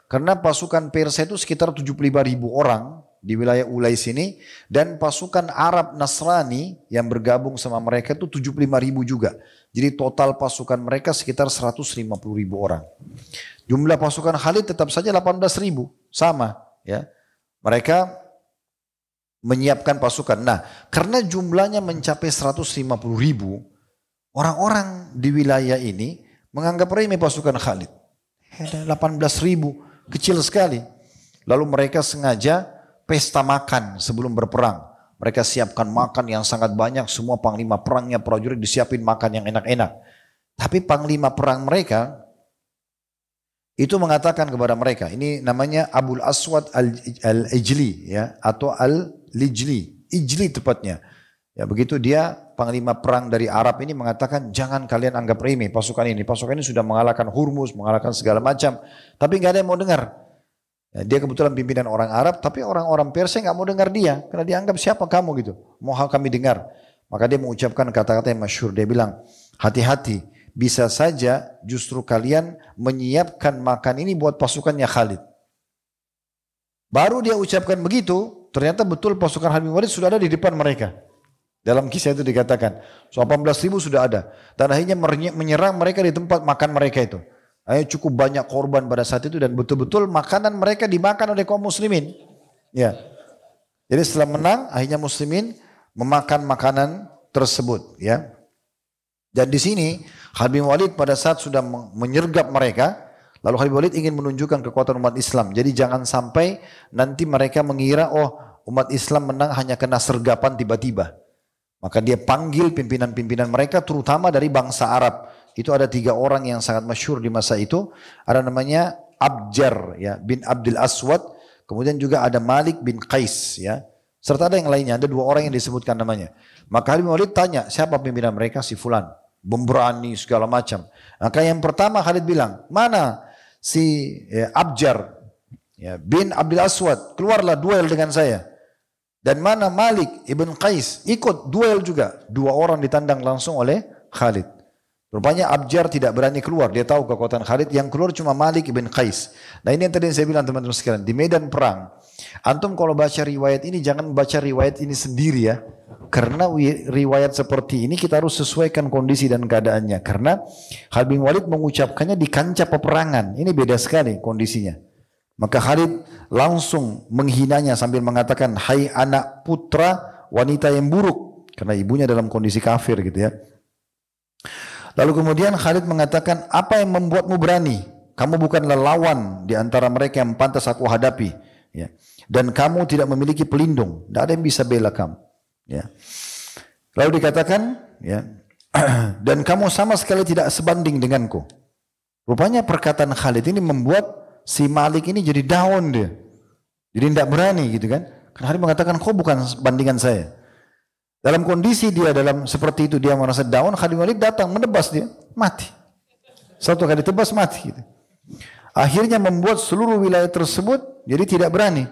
Karena pasukan Persia itu sekitar 75.000 orang di wilayah Ulais ini dan pasukan Arab Nasrani yang bergabung sama mereka itu 75.000 juga. Jadi total pasukan mereka sekitar 150.000 orang. Jumlah pasukan Khalid tetap saja 18.000, sama ya. Mereka menyiapkan pasukan. Nah, karena jumlahnya mencapai 150.000, orang-orang di wilayah ini menganggap remeh pasukan Khalid. 18.000, kecil sekali. Lalu mereka sengaja pesta makan sebelum berperang. Mereka siapkan makan yang sangat banyak, semua panglima perangnya, prajurit disiapin makan yang enak-enak. Tapi panglima perang mereka itu mengatakan kepada mereka, ini namanya Abul Aswad al-Ijli ya, atau al-Lijli, Ijli tepatnya. Ya, begitu dia panglima perang dari Arab ini mengatakan jangan kalian anggap remeh pasukan ini. Pasukan ini sudah mengalahkan Hurmuz, mengalahkan segala macam, tapi nggak ada yang mau dengar. Ya, dia kebetulan pimpinan orang Arab, tapi orang-orang Persia nggak mau dengar dia karena dia anggap siapa kamu gitu, mau kami dengar. Maka dia mengucapkan kata-kata yang masyhur, dia bilang hati-hati. Bisa saja justru kalian menyiapkan makan ini buat pasukannya Khalid. Baru dia ucapkan begitu, ternyata betul pasukan Khalid bin Walid sudah ada di depan mereka. Dalam kisah itu dikatakan, 18.000 sudah ada. Dan akhirnya menyerang mereka di tempat makan mereka itu. Akhirnya cukup banyak korban pada saat itu dan betul-betul makanan mereka dimakan oleh kaum muslimin. Ya. Jadi setelah menang, akhirnya muslimin memakan makanan tersebut. Ya. Dan di sini Khalid bin Walid pada saat sudah menyergap mereka, lalu Khalid bin Walid ingin menunjukkan kekuatan umat Islam. Jadi jangan sampai nanti mereka mengira, oh umat Islam menang hanya kena sergapan tiba-tiba. Maka dia panggil pimpinan-pimpinan mereka terutama dari bangsa Arab. Itu ada 3 orang yang sangat masyhur di masa itu. Ada namanya Abjar ya, bin Abdul Aswad. Kemudian juga ada Malik bin Qais ya. Serta ada yang lainnya, ada 2 orang yang disebutkan namanya. Maka Khalid bin Walid tanya, siapa pimpinan mereka? Si Fulan. Pemberani segala macam. Maka yang pertama Khalid bilang, mana si Abjar ya, bin Abdul Aswad, keluarlah duel dengan saya. Dan mana Malik ibn Qais ikut duel juga. 2 orang ditandang langsung oleh Khalid. Rupanya Abjar tidak berani keluar. Dia tahu kekuatan Khalid. Yang keluar cuma Malik ibn Qais. Nah ini yang tadi saya bilang teman-teman sekalian. Di medan perang. Antum kalau baca riwayat ini jangan baca riwayat ini sendiri ya. Karena riwayat seperti ini kita harus sesuaikan kondisi dan keadaannya. Karena Khalid bin Walid mengucapkannya di kancah peperangan. Ini beda sekali kondisinya. Maka Khalid langsung menghinanya sambil mengatakan, hai anak putra wanita yang buruk. Karena ibunya dalam kondisi kafir gitu ya. Lalu kemudian Khalid mengatakan, apa yang membuatmu berani? Kamu bukanlah lawan di antara mereka yang pantas aku hadapi. Ya. Dan kamu tidak memiliki pelindung. Tidak ada yang bisa bela kamu. Ya. Lalu dikatakan, ya, dan kamu sama sekali tidak sebanding denganku. Rupanya perkataan Khalid ini membuat si Malik ini jadi down dia. Jadi tidak berani gitu kan. Karena Khalid mengatakan, kau bukan bandingan saya. Dalam kondisi dia dalam seperti itu dia merasa down, Khalid bin Walid datang menebas dia, mati. Satu kali tebas mati gitu. Akhirnya membuat seluruh wilayah tersebut jadi tidak berani.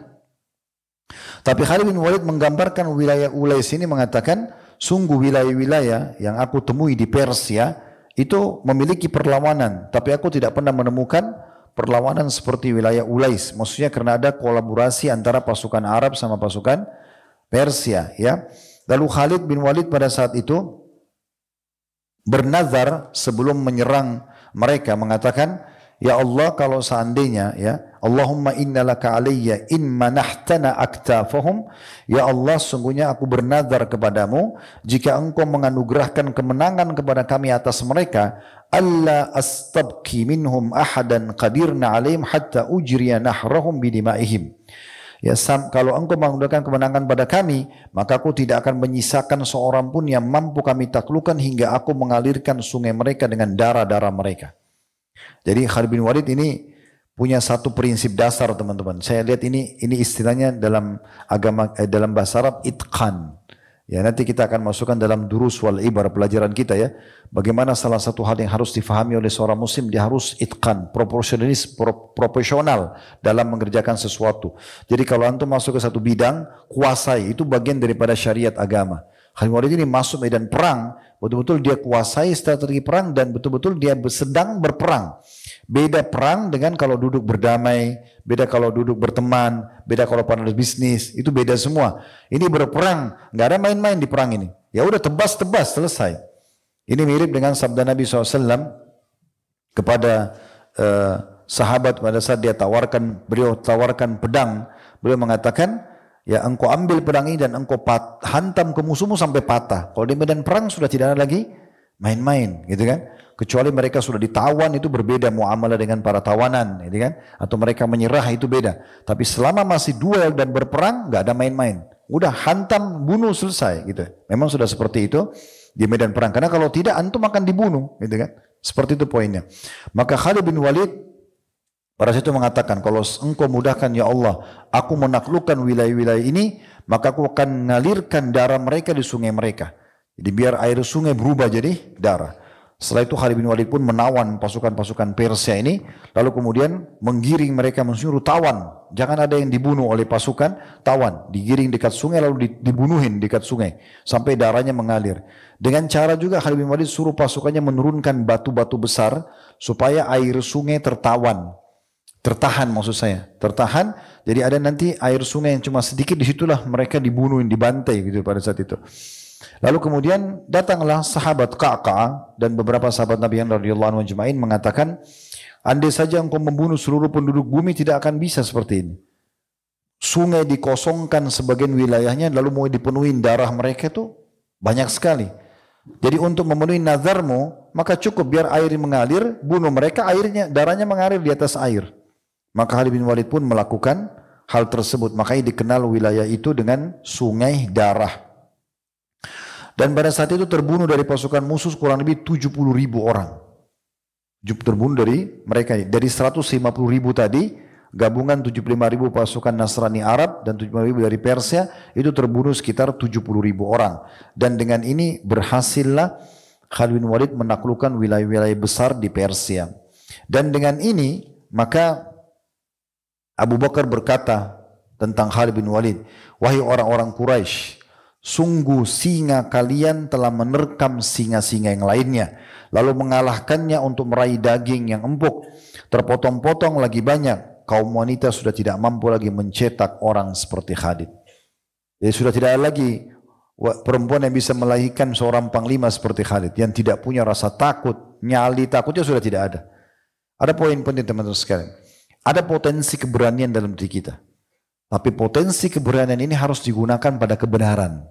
Tapi Khalid bin Walid menggambarkan wilayah Ulais ini mengatakan, sungguh wilayah-wilayah yang aku temui di Persia itu memiliki perlawanan, tapi aku tidak pernah menemukan perlawanan seperti wilayah Ulais. Maksudnya karena ada kolaborasi antara pasukan Arab sama pasukan Persia ya. Lalu Khalid bin Walid pada saat itu bernazar sebelum menyerang mereka mengatakan, ya Allah kalau seandainya ya, Allahumma innalaka alayya in manahtana aktafahum, ya Allah sungguhnya aku bernazar kepadamu jika engkau menganugerahkan kemenangan kepada kami atas mereka, alla astabqi minhum ahadan qadirna alaihim hatta ujriya nahrahum bidima'ihim. Ya, kalau engkau menganugerahkan kemenangan pada kami, maka aku tidak akan menyisakan seorang pun yang mampu kami taklukkan hingga aku mengalirkan sungai mereka dengan darah-darah mereka. Jadi Khalid bin Walid ini punya satu prinsip dasar teman-teman. Saya lihat ini istilahnya dalam agama dalam bahasa Arab itqan. Ya, nanti kita akan masukkan dalam durus wal ibar pelajaran kita ya. Bagaimana salah satu hal yang harus difahami oleh seorang muslim, dia harus itqan, profesional dalam mengerjakan sesuatu. Jadi kalau antum masuk ke satu bidang, kuasai, itu bagian daripada syariat agama. Khalid bin Walid ini masuk medan perang, betul-betul dia kuasai strategi perang dan betul-betul dia sedang berperang. Beda perang dengan kalau duduk berdamai, beda kalau duduk berteman, beda kalau partner bisnis, itu beda semua. Ini berperang, nggak ada main-main di perang ini. Ya udah tebas-tebas selesai. Ini mirip dengan sabda Nabi SAW kepada sahabat pada saat beliau tawarkan pedang, beliau mengatakan, ya engkau ambil pedang ini dan engkau hantam ke musuhmu sampai patah. Kalau di medan perang sudah tidak ada lagi main-main, gitu kan? Kecuali mereka sudah ditawan, itu berbeda muamalah dengan para tawanan, gitu kan? Atau mereka menyerah, itu beda. Tapi selama masih duel dan berperang, nggak ada main-main. Udah hantam, bunuh, selesai, gitu. Memang sudah seperti itu di medan perang. Karena kalau tidak, antum akan dibunuh, gitu kan? Seperti itu poinnya. Maka Khalid bin Walid pada saat itu mengatakan, kalau engkau mudahkan ya Allah, aku menaklukkan wilayah-wilayah ini, maka aku akan mengalirkan darah mereka di sungai mereka. Jadi biar air sungai berubah jadi darah. Setelah itu Khalid bin Walid pun menawan pasukan-pasukan Persia ini, lalu kemudian menggiring mereka, menyuruh tawan. Jangan ada yang dibunuh oleh pasukan, tawan. Digiring dekat sungai lalu dibunuhin dekat sungai. Sampai darahnya mengalir. Dengan cara juga Khalid bin Walid suruh pasukannya menurunkan batu-batu besar, supaya air sungai tertahan maksud saya. Tertahan Jadi ada nanti air sungai yang cuma sedikit, disitulah mereka dibunuh, dibantai gitu pada saat itu. Lalu kemudian datanglah sahabat Ka'ka dan beberapa sahabat Nabi yang radhiyallahu anhu ajma'in mengatakan, andai saja engkau membunuh seluruh penduduk bumi tidak akan bisa seperti ini. Sungai dikosongkan sebagian wilayahnya lalu mau dipenuhi darah mereka itu banyak sekali. Jadi untuk memenuhi nazarmu maka cukup biar air mengalir, bunuh mereka, darahnya mengalir di atas air. Maka Khalid bin Walid pun melakukan hal tersebut. Makanya dikenal wilayah itu dengan sungai darah. Dan pada saat itu terbunuh dari pasukan musuh kurang lebih 70.000 orang. Terbunuh dari mereka. Dari 150.000 tadi, gabungan 75.000 pasukan Nasrani Arab dan 75.000 dari Persia, itu terbunuh sekitar 70.000 orang. Dan dengan ini berhasillah Khalid bin Walid menaklukkan wilayah-wilayah besar di Persia. Dan dengan ini, maka Abu Bakar berkata tentang Khalid bin Walid, wahai orang-orang Quraisy, sungguh singa kalian telah menerkam singa-singa yang lainnya, lalu mengalahkannya untuk meraih daging yang empuk, terpotong-potong lagi banyak. Kaum wanita sudah tidak mampu lagi mencetak orang seperti Khalid. Jadi sudah tidak ada lagi perempuan yang bisa melahirkan seorang panglima seperti Khalid, yang tidak punya rasa takut, nyali takutnya sudah tidak ada. Ada poin penting teman-teman sekalian. Ada potensi keberanian dalam diri kita. Tapi potensi keberanian ini harus digunakan pada kebenaran.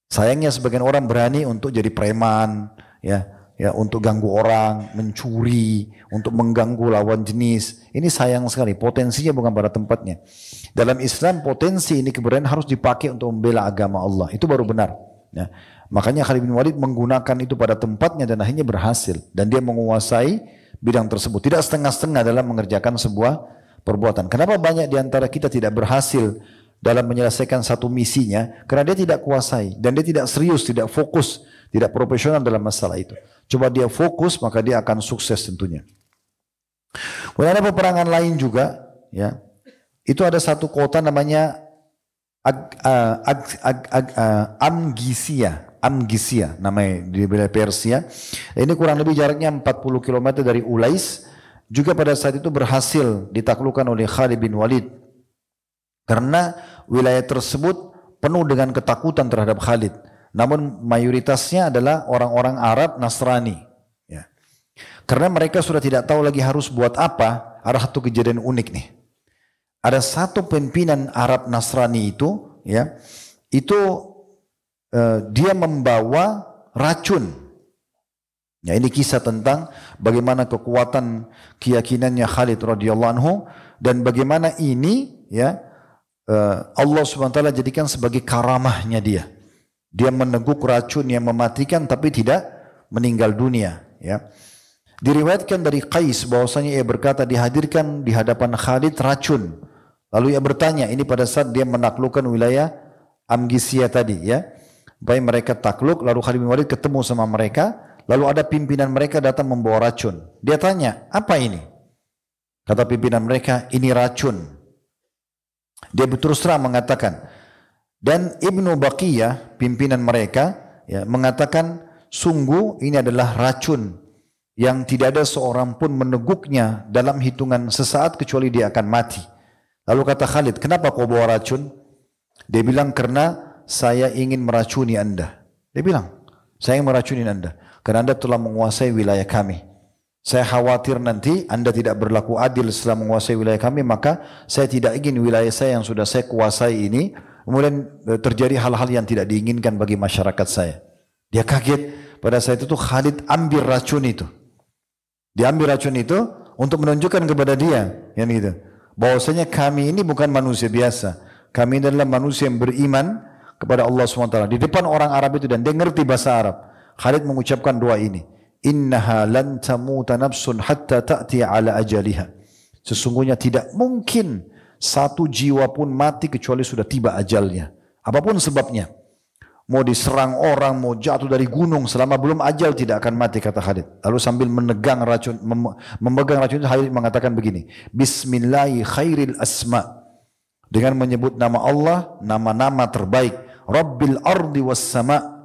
Sayangnya sebagian orang berani untuk jadi preman, ya untuk ganggu orang, mencuri, untuk mengganggu lawan jenis. Ini sayang sekali, potensinya bukan pada tempatnya. Dalam Islam potensi ini keberanian harus dipakai untuk membela agama Allah. Itu baru benar. Ya. Makanya Khalid bin Walid menggunakan itu pada tempatnya dan akhirnya berhasil. Dan dia menguasai bidang tersebut. Tidak setengah-setengah dalam mengerjakan sebuah perbuatan. Kenapa banyak di antara kita tidak berhasil dalam menyelesaikan satu misinya? Karena dia tidak kuasai dan dia tidak serius, tidak fokus, tidak profesional dalam masalah itu. Coba dia fokus, maka dia akan sukses tentunya. Kemudian ada peperangan lain juga, ya. Itu ada satu kota namanya Amgisia namanya di wilayah Persia. Ini kurang lebih jaraknya 40 km dari Ulais. Juga pada saat itu berhasil ditaklukkan oleh Khalid bin Walid. Karena wilayah tersebut penuh dengan ketakutan terhadap Khalid. Namun mayoritasnya adalah orang-orang Arab Nasrani. Ya. Karena mereka sudah tidak tahu lagi harus buat apa. Ada satu kejadian unik nih. Ada satu pimpinan Arab Nasrani itu, ya, itu dia membawa racun. Ya, ini kisah tentang bagaimana kekuatan keyakinannya Khalid radhiyallahu anhu dan bagaimana ini, ya, Allah Subhanahu wa taala jadikan sebagai karamahnya dia. Dia meneguk racun yang mematikan tapi tidak meninggal dunia, ya. Diriwayatkan dari Qais bahwasanya ia berkata dihadirkan di hadapan Khalid racun. Lalu ia bertanya, ini pada saat dia menaklukkan wilayah Amgisia tadi, ya. Baik mereka takluk, lalu Khalid bin Walid ketemu sama mereka, lalu ada pimpinan mereka datang membawa racun. Dia tanya, apa ini? Kata pimpinan mereka, ini racun. Dia berterus terang mengatakan, dan Ibnu Baqiyah, pimpinan mereka, ya, mengatakan, sungguh ini adalah racun yang tidak ada seorang pun meneguknya dalam hitungan sesaat kecuali dia akan mati. Lalu kata Khalid, kenapa kau bawa racun? Dia bilang, karena saya ingin meracuni anda. Dia bilang, saya ingin meracuni anda. Karena anda telah menguasai wilayah kami. Saya khawatir nanti anda tidak berlaku adil setelah menguasai wilayah kami. Maka saya tidak ingin wilayah saya yang sudah saya kuasai ini kemudian terjadi hal-hal yang tidak diinginkan bagi masyarakat saya. Dia kaget. Pada saat itu Khalid ambil racun itu. Dia ambil racun itu untuk menunjukkan kepada dia. Yang gitu. Bahwasanya kami ini bukan manusia biasa. Kami adalah manusia yang beriman kepada Allah SWT. Di depan orang Arab itu dan dia ngerti bahasa Arab. Khalid mengucapkan doa ini. Innaha lan tamuta nafsun hatta ta'ti ala ajaliha. Sesungguhnya tidak mungkin satu jiwa pun mati kecuali sudah tiba ajalnya. Apapun sebabnya. Mau diserang orang, mau jatuh dari gunung, selama belum ajal tidak akan mati, kata Khalid. Lalu sambil memegang racun, Khalid mengatakan begini. Bismillahi khairil asma. Dengan menyebut nama Allah, nama-nama terbaik. Rabbil ardi was sama,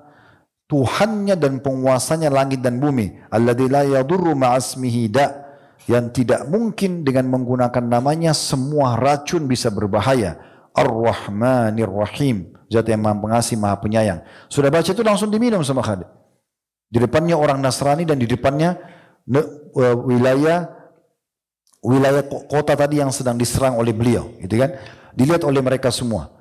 Tuhannya dan penguasanya langit dan bumi. Alladzi la yadurru ma'asmihi da, yang tidak mungkin dengan menggunakan namanya semua racun bisa berbahaya. Ar-Rahmanir Rahim, zat yang maha pengasih, maha penyayang. Sudah baca itu langsung diminum sama Khalid. Di depannya orang Nasrani dan di depannya wilayah kota tadi yang sedang diserang oleh beliau, gitu kan? Dilihat oleh mereka semua.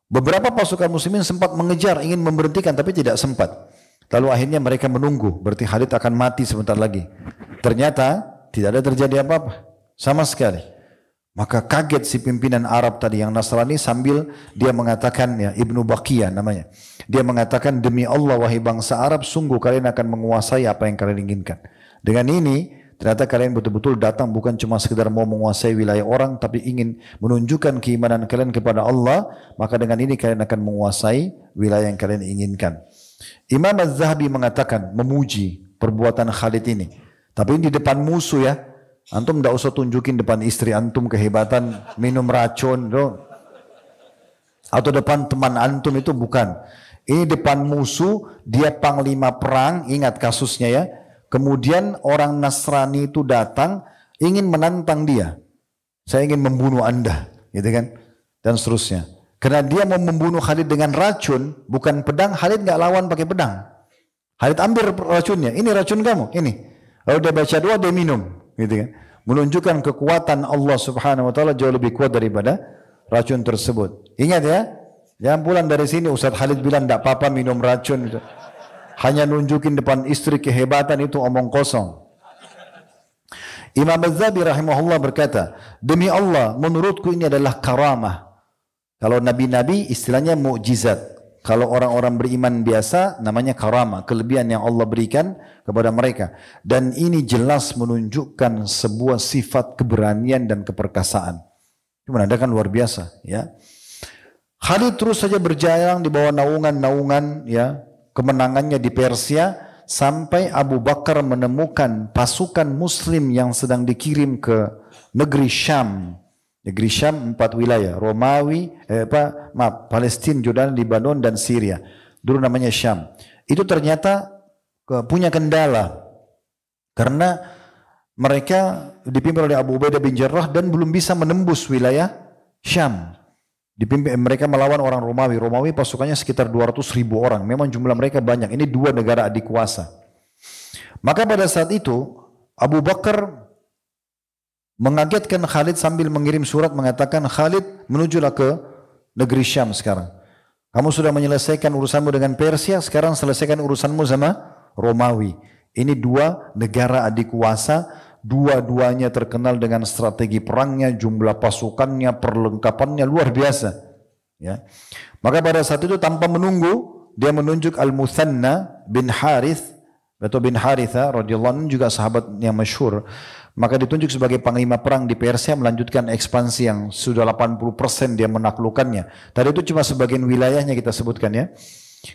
Beberapa pasukan muslimin sempat mengejar, ingin memberhentikan, tapi tidak sempat. Lalu akhirnya mereka menunggu, berarti Khalid akan mati sebentar lagi. Ternyata tidak ada terjadi apa-apa, sama sekali. Maka kaget si pimpinan Arab tadi yang Nasrani, sambil dia mengatakan, ya Ibnu Baqiyah namanya. Dia mengatakan, demi Allah wahai bangsa Arab, sungguh kalian akan menguasai apa yang kalian inginkan. Dengan ini, ternyata kalian betul-betul datang bukan cuma sekedar mau menguasai wilayah orang, tapi ingin menunjukkan keimanan kalian kepada Allah, maka dengan ini kalian akan menguasai wilayah yang kalian inginkan. Imam Az-Zahabi mengatakan, memuji perbuatan Khalid ini. Tapi ini di depan musuh ya. Antum tidak usah tunjukin depan istri antum kehebatan minum racun. Atau depan teman antum, itu bukan. Ini depan musuh, dia panglima perang, ingat kasusnya ya. Kemudian orang Nasrani itu datang, ingin menantang dia. Saya ingin membunuh anda, gitu kan. Dan seterusnya. Karena dia mau membunuh Khalid dengan racun, bukan pedang, Khalid nggak lawan pakai pedang. Khalid ambil racunnya, ini racun kamu, ini. Lalu dia baca doa, dia minum. Gitu kan? Menunjukkan kekuatan Allah Subhanahu wa taala jauh lebih kuat daripada racun tersebut. Ingat ya, jangan pulang dari sini Ustaz Khalid bilang tidak apa-apa minum racun itu. Hanya nunjukin depan istri kehebatan, itu omong kosong. Imam Az-Zahabi rahimahullah berkata, demi Allah menurutku ini adalah karamah. Kalau nabi-nabi istilahnya mukjizat. Kalau orang-orang beriman biasa namanya karamah, kelebihan yang Allah berikan kepada mereka. Dan ini jelas menunjukkan sebuah sifat keberanian dan keperkasaan. Itu menandakan luar biasa, ya. Khalid terus saja berjalan di bawah naungan-naungan ya kemenangannya di Persia, sampai Abu Bakar menemukan pasukan muslim yang sedang dikirim ke negeri Syam. Negeri Syam 4 wilayah, Romawi, Palestina, Jordan, Lebanon dan Syria. Dulu namanya Syam. Itu ternyata punya kendala karena mereka dipimpin oleh Abu Ubaidah bin Jarrah dan belum bisa menembus wilayah Syam. Mereka melawan orang Romawi. Romawi pasukannya sekitar 200.000 orang. Memang jumlah mereka banyak. Ini dua negara adik kuasa. Maka pada saat itu Abu Bakar mengagetkan Khalid sambil mengirim surat mengatakan, Khalid menujulah ke negeri Syam sekarang. Kamu sudah menyelesaikan urusanmu dengan Persia, sekarang selesaikan urusanmu sama Romawi. Ini dua negara adik kuasa, dua-duanya terkenal dengan strategi perangnya, jumlah pasukannya, perlengkapannya luar biasa. Ya. Maka pada saat itu tanpa menunggu, dia menunjuk Al-Muthanna bin Harith atau bin Haritha radhiyallahu anhu, juga sahabat yang masyhur. Maka ditunjuk sebagai panglima perang di Persia, melanjutkan ekspansi yang sudah 80% dia menaklukkannya. Tadi itu cuma sebagian wilayahnya kita sebutkan ya.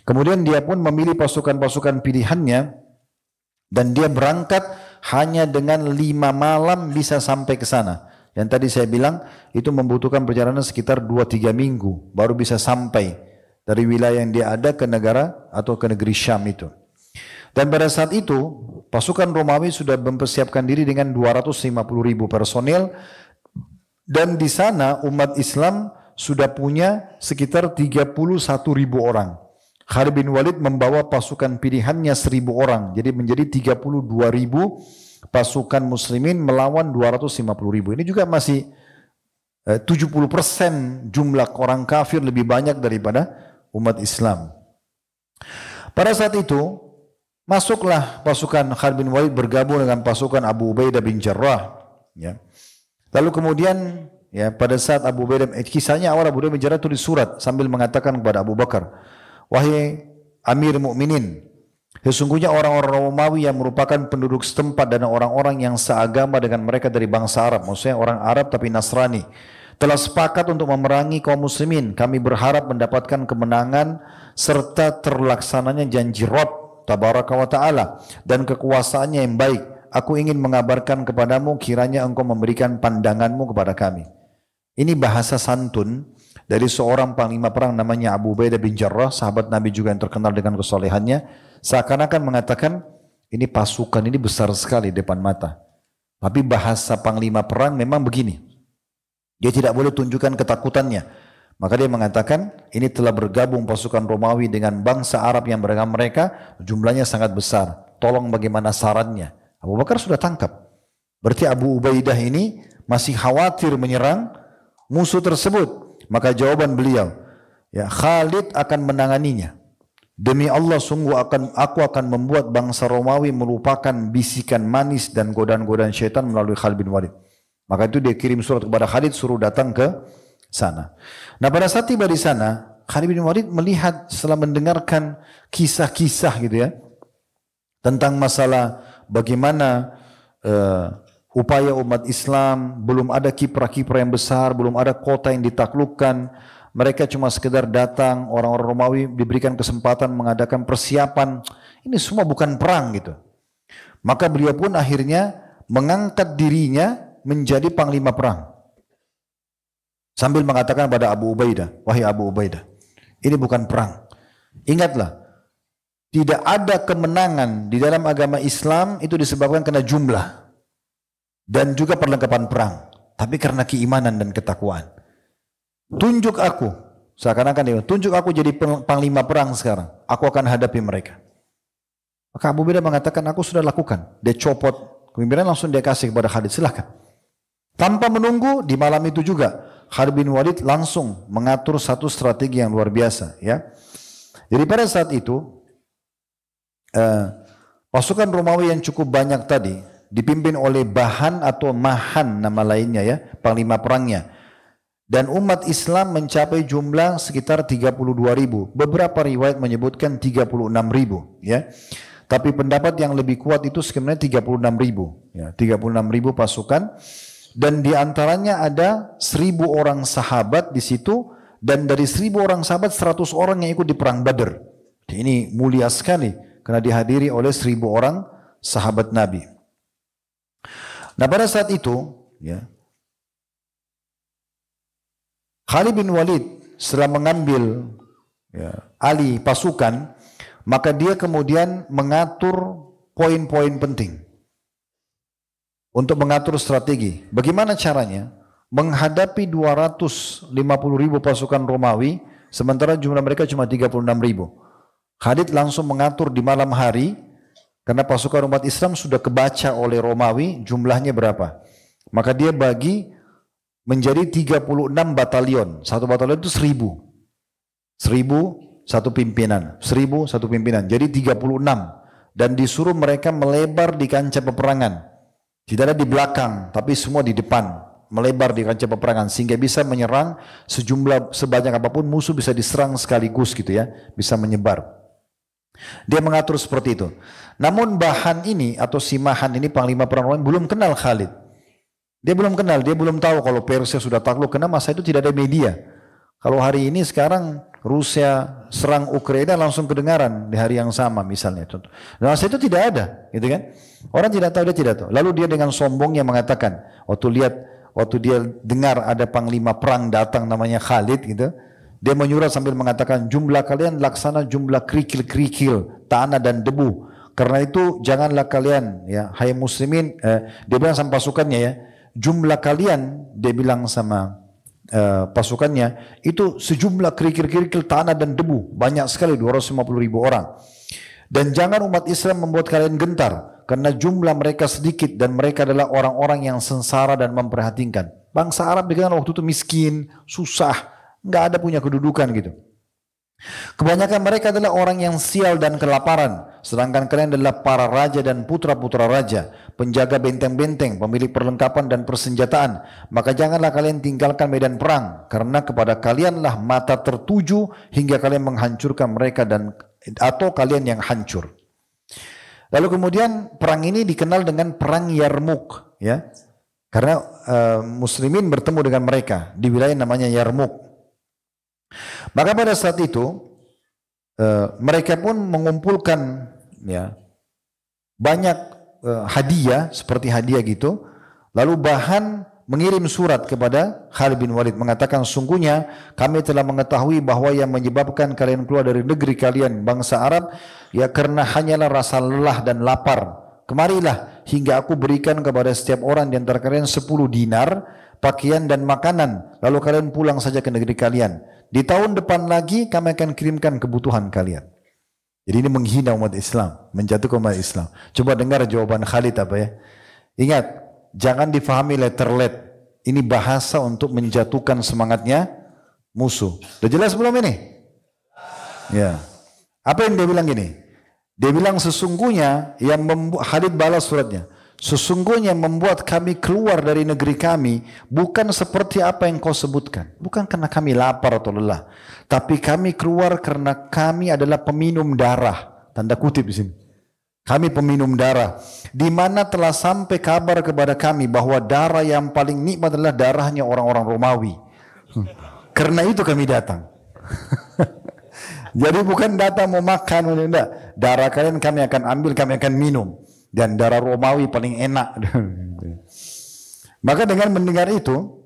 Kemudian dia pun memilih pasukan-pasukan pilihannya dan dia berangkat hanya dengan 5 malam bisa sampai ke sana. Yang tadi saya bilang itu membutuhkan perjalanan sekitar 2-3 minggu baru bisa sampai dari wilayah yang dia ada ke negara atau ke negeri Syam itu. Dan pada saat itu pasukan Romawi sudah mempersiapkan diri dengan 250.000 personil, dan di sana umat Islam sudah punya sekitar 31.000 orang. Khalid bin Walid membawa pasukan pilihannya 1.000 orang, jadi menjadi 32.000 pasukan muslimin melawan 250.000. Ini juga masih 70% jumlah orang kafir lebih banyak daripada umat Islam. Pada saat itu masuklah pasukan Khalid bin Walid bergabung dengan pasukan Abu Ubaidah bin Jarrah. Ya. Lalu kemudian ya pada saat Abu Ubaidah, kisahnya awal Abu Ubaidah bin Jarrah tulis surat sambil mengatakan kepada Abu Bakar, wahai Amir Mukminin, sesungguhnya orang-orang Romawi yang merupakan penduduk setempat dan orang-orang yang seagama dengan mereka dari bangsa Arab, maksudnya orang Arab tapi Nasrani, telah sepakat untuk memerangi kaum muslimin. Kami berharap mendapatkan kemenangan serta terlaksananya janji Rabb Tabaraka wa ta'ala dan kekuasaannya yang baik. Aku ingin mengabarkan kepadamu, kiranya engkau memberikan pandanganmu kepada kami. Ini bahasa santun dari seorang panglima perang namanya Abu Ubaidah bin Jarrah, sahabat Nabi juga yang terkenal dengan kesolehannya. Seakan-akan mengatakan, ini pasukan ini besar sekali depan mata. Tapi bahasa panglima perang memang begini. Dia tidak boleh tunjukkan ketakutannya. Maka dia mengatakan, ini telah bergabung pasukan Romawi dengan bangsa Arab yang beragam mereka, jumlahnya sangat besar. Tolong bagaimana sarannya? Abu Bakar sudah tangkap. Berarti Abu Ubaidah ini masih khawatir menyerang musuh tersebut. Maka jawaban beliau, ya, Khalid akan menanganinya. Demi Allah sungguh aku akan membuat bangsa Romawi melupakan bisikan manis dan godaan-godaan syaitan melalui Khalid bin Walid. Maka itu dia kirim surat kepada Khalid suruh datang ke sana. Nah pada saat tiba di sana, Khalid bin Walid melihat setelah mendengarkan kisah-kisah gitu ya, tentang masalah bagaimana upaya umat Islam, belum ada kiprah-kiprah yang besar, belum ada kota yang ditaklukkan. Mereka cuma sekedar datang, orang-orang Romawi diberikan kesempatan mengadakan persiapan. Ini semua bukan perang gitu. Maka beliau pun akhirnya mengangkat dirinya menjadi panglima perang. Sambil mengatakan pada Abu Ubaidah, wahai Abu Ubaidah, ini bukan perang. Ingatlah, tidak ada kemenangan di dalam agama Islam itu disebabkan karena jumlah dan juga perlengkapan perang, tapi karena keimanan dan ketakwaan. Tunjuk aku, seakan-akan dia, tunjuk aku jadi panglima perang sekarang. Aku akan hadapi mereka. Maka Abu Ubaidah mengatakan, aku sudah lakukan. Dia copot kepimpinan, langsung dia kasih kepada Khalid, silahkan. Tanpa menunggu, di malam itu juga Khalid bin Walid langsung mengatur satu strategi yang luar biasa. Ya. Jadi pada saat itu, pasukan Romawi yang cukup banyak tadi dipimpin oleh Bahan atau Mahan nama lainnya ya, panglima perangnya. Dan umat Islam mencapai jumlah sekitar 32.000. Beberapa riwayat menyebutkan 36.000 ya. Tapi pendapat yang lebih kuat itu sebenarnya 36.000 ya, 36.000 pasukan, dan di antaranya ada 1.000 orang sahabat di situ, dan dari 1.000 orang sahabat 100 orang yang ikut di perang Badar. Ini mulia sekali karena dihadiri oleh 1.000 orang sahabat Nabi. Nah pada saat itu ya, Khalid bin Walid setelah mengambil ya, alih pasukan, maka dia kemudian mengatur poin-poin penting untuk mengatur strategi. Bagaimana caranya menghadapi 250.000 pasukan Romawi sementara jumlah mereka cuma 36.000. Khalid langsung mengatur di malam hari karena pasukan umat Islam sudah kebaca oleh Romawi jumlahnya berapa. Maka dia bagi menjadi 36 batalion. Satu batalion itu 1.000. 1.000 satu pimpinan. 1.000 satu pimpinan. Jadi 36. Dan disuruh mereka melebar di kancah peperangan. Tidak ada di belakang, tapi semua di depan. Melebar di kancah peperangan. Sehingga bisa menyerang sebanyak apapun musuh bisa diserang sekaligus gitu ya. Bisa menyebar. Dia mengatur seperti itu. Namun Bahan ini atau si Mahan ini panglima perang Romawi belum kenal Khalid. Dia belum kenal, dia belum tahu kalau Persia sudah takluk, karena masa itu tidak ada media. Kalau hari ini sekarang Rusia serang Ukraina langsung kedengaran di hari yang sama misalnya. Nah, masa itu tidak ada, gitu kan? Orang tidak tahu, dia tidak tahu. Lalu dia dengan sombongnya mengatakan, waktu dia dengar ada panglima perang datang namanya Khalid, gitu, dia menyurat sambil mengatakan, jumlah kalian laksana jumlah kerikil-kerikil, tanah dan debu. Karena itu janganlah kalian, ya, hai muslimin, dia bilang sama pasukannya ya, jumlah kalian, dia bilang sama pasukannya, itu sejumlah kerikil-kerikil tanah dan debu, banyak sekali 250.000 orang. Dan jangan umat Islam membuat kalian gentar, karena jumlah mereka sedikit dan mereka adalah orang-orang yang sengsara dan memprihatinkan. Bangsa Arab dikenal waktu itu miskin, susah, nggak ada punya kedudukan gitu. Kebanyakan mereka adalah orang yang sial dan kelaparan, sedangkan kalian adalah para raja dan putra-putra raja, penjaga benteng-benteng, pemilik perlengkapan dan persenjataan. Maka janganlah kalian tinggalkan medan perang, karena kepada kalianlah mata tertuju hingga kalian menghancurkan mereka atau kalian yang hancur. Lalu kemudian perang ini dikenal dengan perang Yarmuk, ya, karena muslimin bertemu dengan mereka di wilayah namanya Yarmuk. Maka pada saat itu mereka pun mengumpulkan ya banyak hadiah, seperti hadiah gitu. Lalu Bahan mengirim surat kepada Khalid bin Walid mengatakan, sungguhnya kami telah mengetahui bahwa yang menyebabkan kalian keluar dari negeri kalian bangsa Arab ya karena hanyalah rasa lelah dan lapar. Kemarilah hingga aku berikan kepada setiap orang di antara kalian 10 dinar, pakaian dan makanan. Lalu kalian pulang saja ke negeri kalian. Di tahun depan lagi kami akan kirimkan kebutuhan kalian. Jadi ini menghina umat Islam, menjatuhkan umat Islam. Coba dengar jawaban Khalid apa ya. Ingat, jangan difahami letter-let. Ini bahasa untuk menjatuhkan semangatnya musuh. Udah jelas belum ini? Ya. Apa yang dia bilang gini? Dia bilang sesungguhnya yang Khalid balas suratnya. Sesungguhnya membuat kami keluar dari negeri kami bukan seperti apa yang kau sebutkan. Bukan karena kami lapar atau lelah. Tapi kami keluar karena kami adalah peminum darah. Tanda kutip di sini. Kami peminum darah. Di mana telah sampai kabar kepada kami bahwa darah yang paling nikmat adalah darahnya orang-orang Romawi. Karena itu kami datang. Jadi bukan datang mau makan, enggak. Darah kalian kami akan ambil, kami akan minum. Dan darah Romawi paling enak. Maka dengan mendengar itu,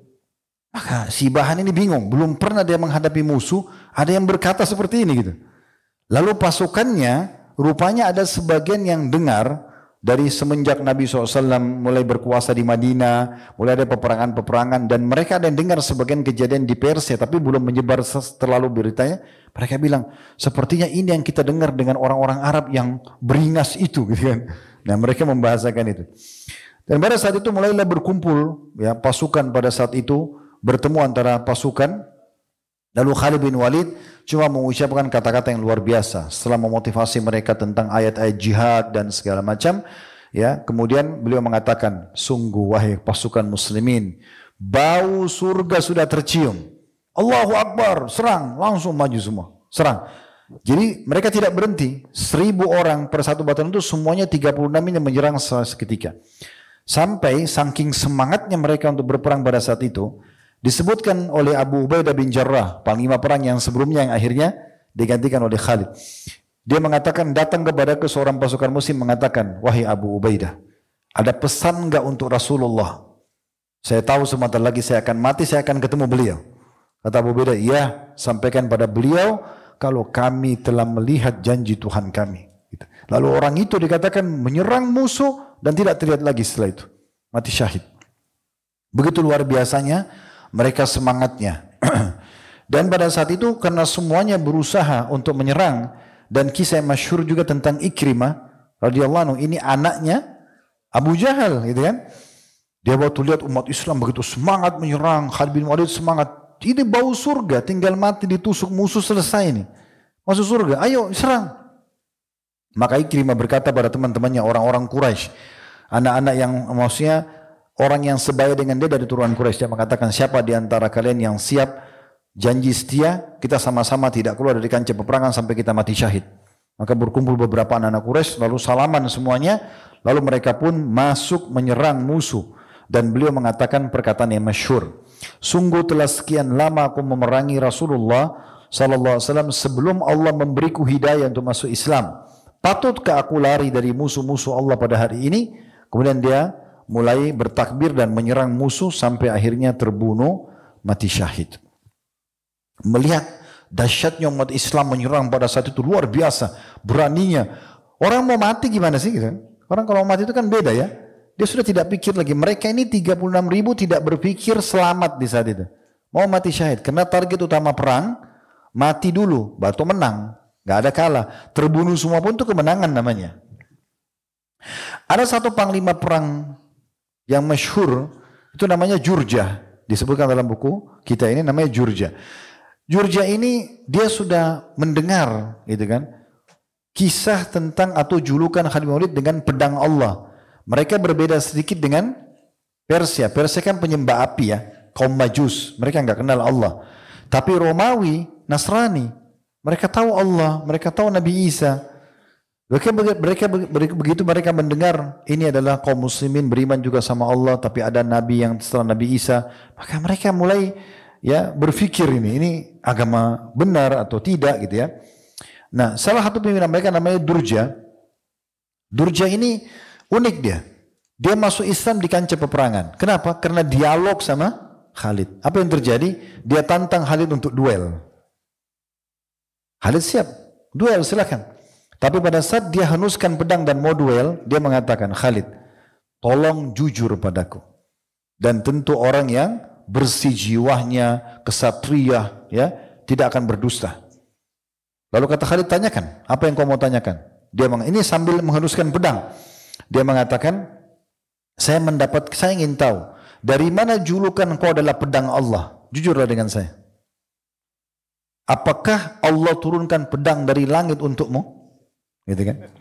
maka si Bahan ini bingung. Belum pernah dia menghadapi musuh, ada yang berkata seperti ini gitu. Lalu pasukannya, rupanya ada sebagian yang dengar, dari semenjak Nabi SAW mulai berkuasa di Madinah, mulai ada peperangan-peperangan, dan mereka ada yang dengar sebagian kejadian di Persia, tapi belum menyebar terlalu beritanya. Mereka bilang, sepertinya ini yang kita dengar dengan orang-orang Arab yang beringas itu, gitu kan. Nah, mereka membahasakan itu. Dan pada saat itu mulailah berkumpul, ya, pasukan pada saat itu bertemu antara pasukan. Lalu Khalid bin Walid cuma mengucapkan kata-kata yang luar biasa setelah memotivasi mereka tentang ayat-ayat jihad dan segala macam. Ya, kemudian beliau mengatakan, sungguh wahai pasukan muslimin, bau surga sudah tercium. Allahu Akbar, serang, langsung maju semua, serang. Jadi mereka tidak berhenti, 1000 orang per satu batalan itu semuanya 36 ini menyerang seketika. Sampai saking semangatnya mereka untuk berperang pada saat itu, disebutkan oleh Abu Ubaidah bin Jarrah, panglima perang yang sebelumnya yang akhirnya digantikan oleh Khalid. Dia mengatakan, datang kepada seorang pasukan muslim mengatakan, wahai Abu Ubaidah, ada pesan enggak untuk Rasulullah? Saya tahu sebentar lagi saya akan mati, saya akan ketemu beliau. Kata Abu Ubaidah, iya, sampaikan pada beliau kalau kami telah melihat janji Tuhan kami. Lalu orang itu dikatakan menyerang musuh dan tidak terlihat lagi setelah itu. Mati syahid. Begitu luar biasanya mereka semangatnya. Dan pada saat itu karena semuanya berusaha untuk menyerang, dan kisah yang masyhur juga tentang Ikrimah radhiyallahu anhu, ini anaknya Abu Jahal gitu kan. Dia waktu lihat umat Islam begitu semangat menyerang, Khalid bin Walid semangat, ini bau surga, tinggal mati ditusuk musuh selesai ini. Masuk surga, ayo serang. Maka Ikrimah berkata pada teman-temannya orang-orang Quraisy, anak-anak yang maksudnya orang yang sebaya dengan dia dari turunan Quraisy, dia mengatakan, siapa di antara kalian yang siap janji setia, kita sama-sama tidak keluar dari kancah peperangan sampai kita mati syahid. Maka berkumpul beberapa anak-anak Quraisy, lalu salaman semuanya, lalu mereka pun masuk menyerang musuh. Dan beliau mengatakan perkataan yang masyhur, sungguh telah sekian lama aku memerangi Rasulullah SAW sebelum Allah memberiku hidayah untuk masuk Islam. Patutkah aku lari dari musuh-musuh Allah pada hari ini? Kemudian dia mulai bertakbir dan menyerang musuh sampai akhirnya terbunuh, mati syahid. Melihat dahsyatnya umat Islam menyerang pada saat itu luar biasa, beraninya. Orang mau mati gimana sih? Orang kalau mati itu kan beda ya. Dia sudah tidak pikir lagi. Mereka ini 36.000 tidak berpikir selamat di saat itu. Mau mati syahid. Karena target utama perang, mati dulu, baru menang. Gak ada kalah. Terbunuh semua pun itu kemenangan namanya. Ada satu panglima perang yang masyhur, itu namanya Jurjah. Disebutkan dalam buku kita ini namanya Jurjah. Jurjah ini dia sudah mendengar gitu kan, kisah tentang atau julukan Khalid bin Walid dengan pedang Allah. Mereka berbeda sedikit dengan Persia. Persia kan penyembah api ya, kaum Majus. Mereka nggak kenal Allah. Tapi Romawi, Nasrani, mereka tahu Allah, mereka tahu Nabi Isa. Begitu mereka mendengar ini adalah kaum muslimin beriman juga sama Allah, tapi ada Nabi yang setelah Nabi Isa, maka mereka mulai ya berpikir ini agama benar atau tidak gitu ya. Nah, salah satu pimpinan mereka namanya Durja. Durja ini unik dia. Dia masuk Islam di kancah peperangan. Kenapa? Karena dialog sama Khalid. Apa yang terjadi? Dia tantang Khalid untuk duel. Khalid siap, duel silakan. Tapi pada saat dia henuskan pedang dan mau duel, dia mengatakan, Khalid, tolong jujur padaku. Dan tentu orang yang bersih jiwanya, kesatria, ya, tidak akan berdusta. Lalu kata Khalid, tanyakan, apa yang kau mau tanyakan? Dia ini sambil menghunuskan pedang. Dia mengatakan, saya ingin tahu, dari mana julukan kau adalah pedang Allah? Jujurlah dengan saya. Apakah Allah turunkan pedang dari langit untukmu? Gitu kan?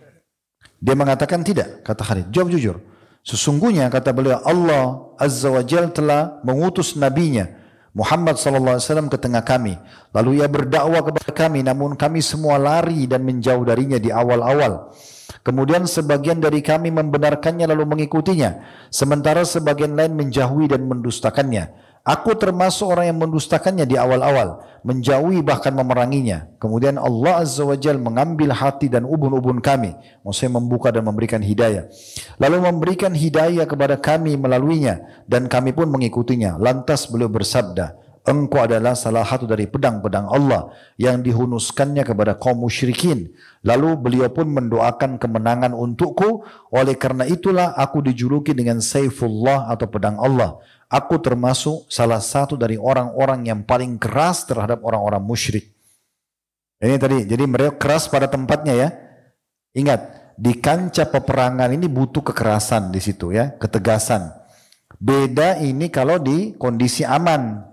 Dia mengatakan tidak, kata Khalid. Jawab jujur. Sesungguhnya kata beliau, Allah Azza wa Jal telah mengutus nabinya Muhammad SAW ke tengah kami. Lalu ia berdakwah kepada kami, namun kami semua lari dan menjauh darinya di awal-awal. Kemudian sebagian dari kami membenarkannya lalu mengikutinya, sementara sebagian lain menjauhi dan mendustakannya. Aku termasuk orang yang mendustakannya di awal-awal, menjauhi bahkan memeranginya. Kemudian Allah Azza wa Jal mengambil hati dan ubun-ubun kami, maksudnya membuka dan memberikan hidayah. Lalu memberikan hidayah kepada kami melaluinya, dan kami pun mengikutinya. Lantas beliau bersabda, engkau adalah salah satu dari pedang-pedang Allah yang dihunuskannya kepada kaum musyrikin. Lalu beliau pun mendoakan kemenangan untukku. Oleh karena itulah aku dijuluki dengan Saifullah atau pedang Allah. Aku termasuk salah satu dari orang-orang yang paling keras terhadap orang-orang musyrik. Ini tadi, jadi mereka keras pada tempatnya ya. Ingat, di kancah peperangan ini butuh kekerasan di situ ya, ketegasan. Beda ini kalau di kondisi aman.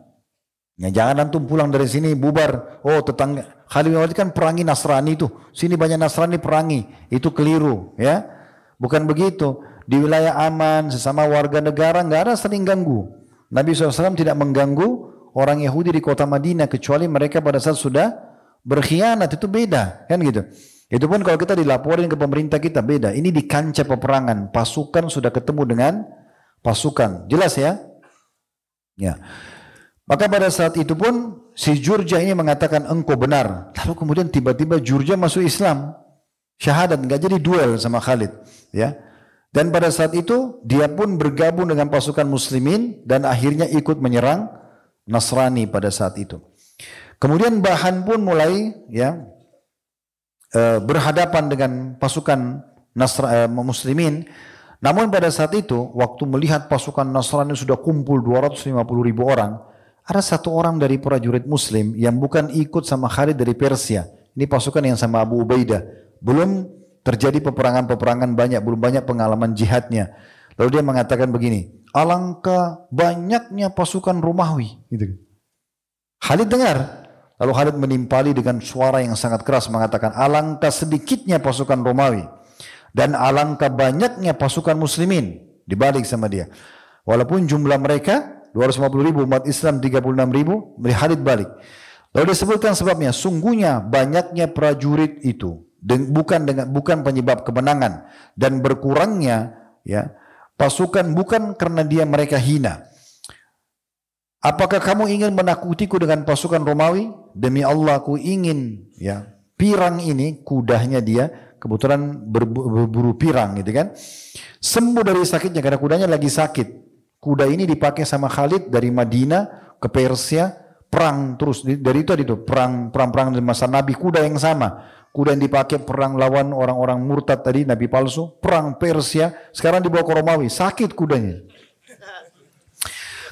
Ya, jangan antum pulang dari sini bubar. Oh, tetangga Khalid bin Walid kan perangi Nasrani itu. Sini banyak Nasrani perangi. Itu keliru, ya. Bukan begitu. Di wilayah aman sesama warga negara nggak ada saling ganggu. Nabi SAW tidak mengganggu orang Yahudi di kota Madinah kecuali mereka pada saat sudah berkhianat. Itu beda, kan gitu. Itu pun kalau kita dilaporin ke pemerintah kita beda. Ini di kancah peperangan. Pasukan sudah ketemu dengan pasukan. Jelas ya? Ya. Maka pada saat itu pun si Jurja ini mengatakan engkau benar. Lalu kemudian tiba-tiba Jurja masuk Islam. Syahadat, nggak jadi duel sama Khalid. Ya. Dan pada saat itu dia pun bergabung dengan pasukan muslimin dan akhirnya ikut menyerang Nasrani pada saat itu. Kemudian Bahan pun mulai ya berhadapan dengan pasukan muslimin. Namun pada saat itu waktu melihat pasukan Nasrani sudah kumpul 250.000 orang, ada satu orang dari prajurit muslim yang bukan ikut sama Khalid dari Persia. Ini pasukan yang sama Abu Ubaidah. Belum terjadi peperangan-peperangan banyak, belum banyak pengalaman jihadnya. Lalu dia mengatakan begini, alangkah banyaknya pasukan Romawi. Gitu. Khalid dengar. Lalu Khalid menimpali dengan suara yang sangat keras mengatakan, alangkah sedikitnya pasukan Romawi. Dan alangkah banyaknya pasukan muslimin. Dibalik sama dia. Walaupun jumlah mereka 250.000, umat Islam 36.000, Khalid balik. Lalu disebutkan sebabnya, sungguhnya banyaknya prajurit itu. Bukan penyebab kemenangan dan berkurangnya ya pasukan bukan karena mereka hina. Apakah kamu ingin menakutiku dengan pasukan Romawi? Demi Allah aku ingin ya pirang ini kudanya dia kebetulan berburu pirang gitu kan sembuh dari sakitnya karena kudanya lagi sakit. Kuda ini dipakai sama Khalid dari Madinah ke Persia perang terus dari itu perang di masa Nabi kuda yang sama. Kuda yang dipakai perang lawan orang-orang murtad tadi, Nabi palsu, perang Persia, sekarang dibawa ke Romawi, sakit kudanya.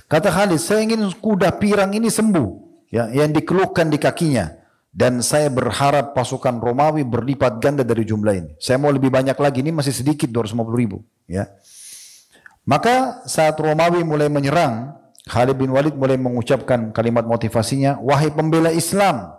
Kata Khalid, saya ingin kuda pirang ini sembuh, ya, yang dikeluhkan di kakinya. Dan saya berharap pasukan Romawi berlipat ganda dari jumlah ini. Saya mau lebih banyak lagi, ini masih sedikit 250.000. Ya. Maka saat Romawi mulai menyerang, Khalid bin Walid mulai mengucapkan kalimat motivasinya, wahai pembela Islam,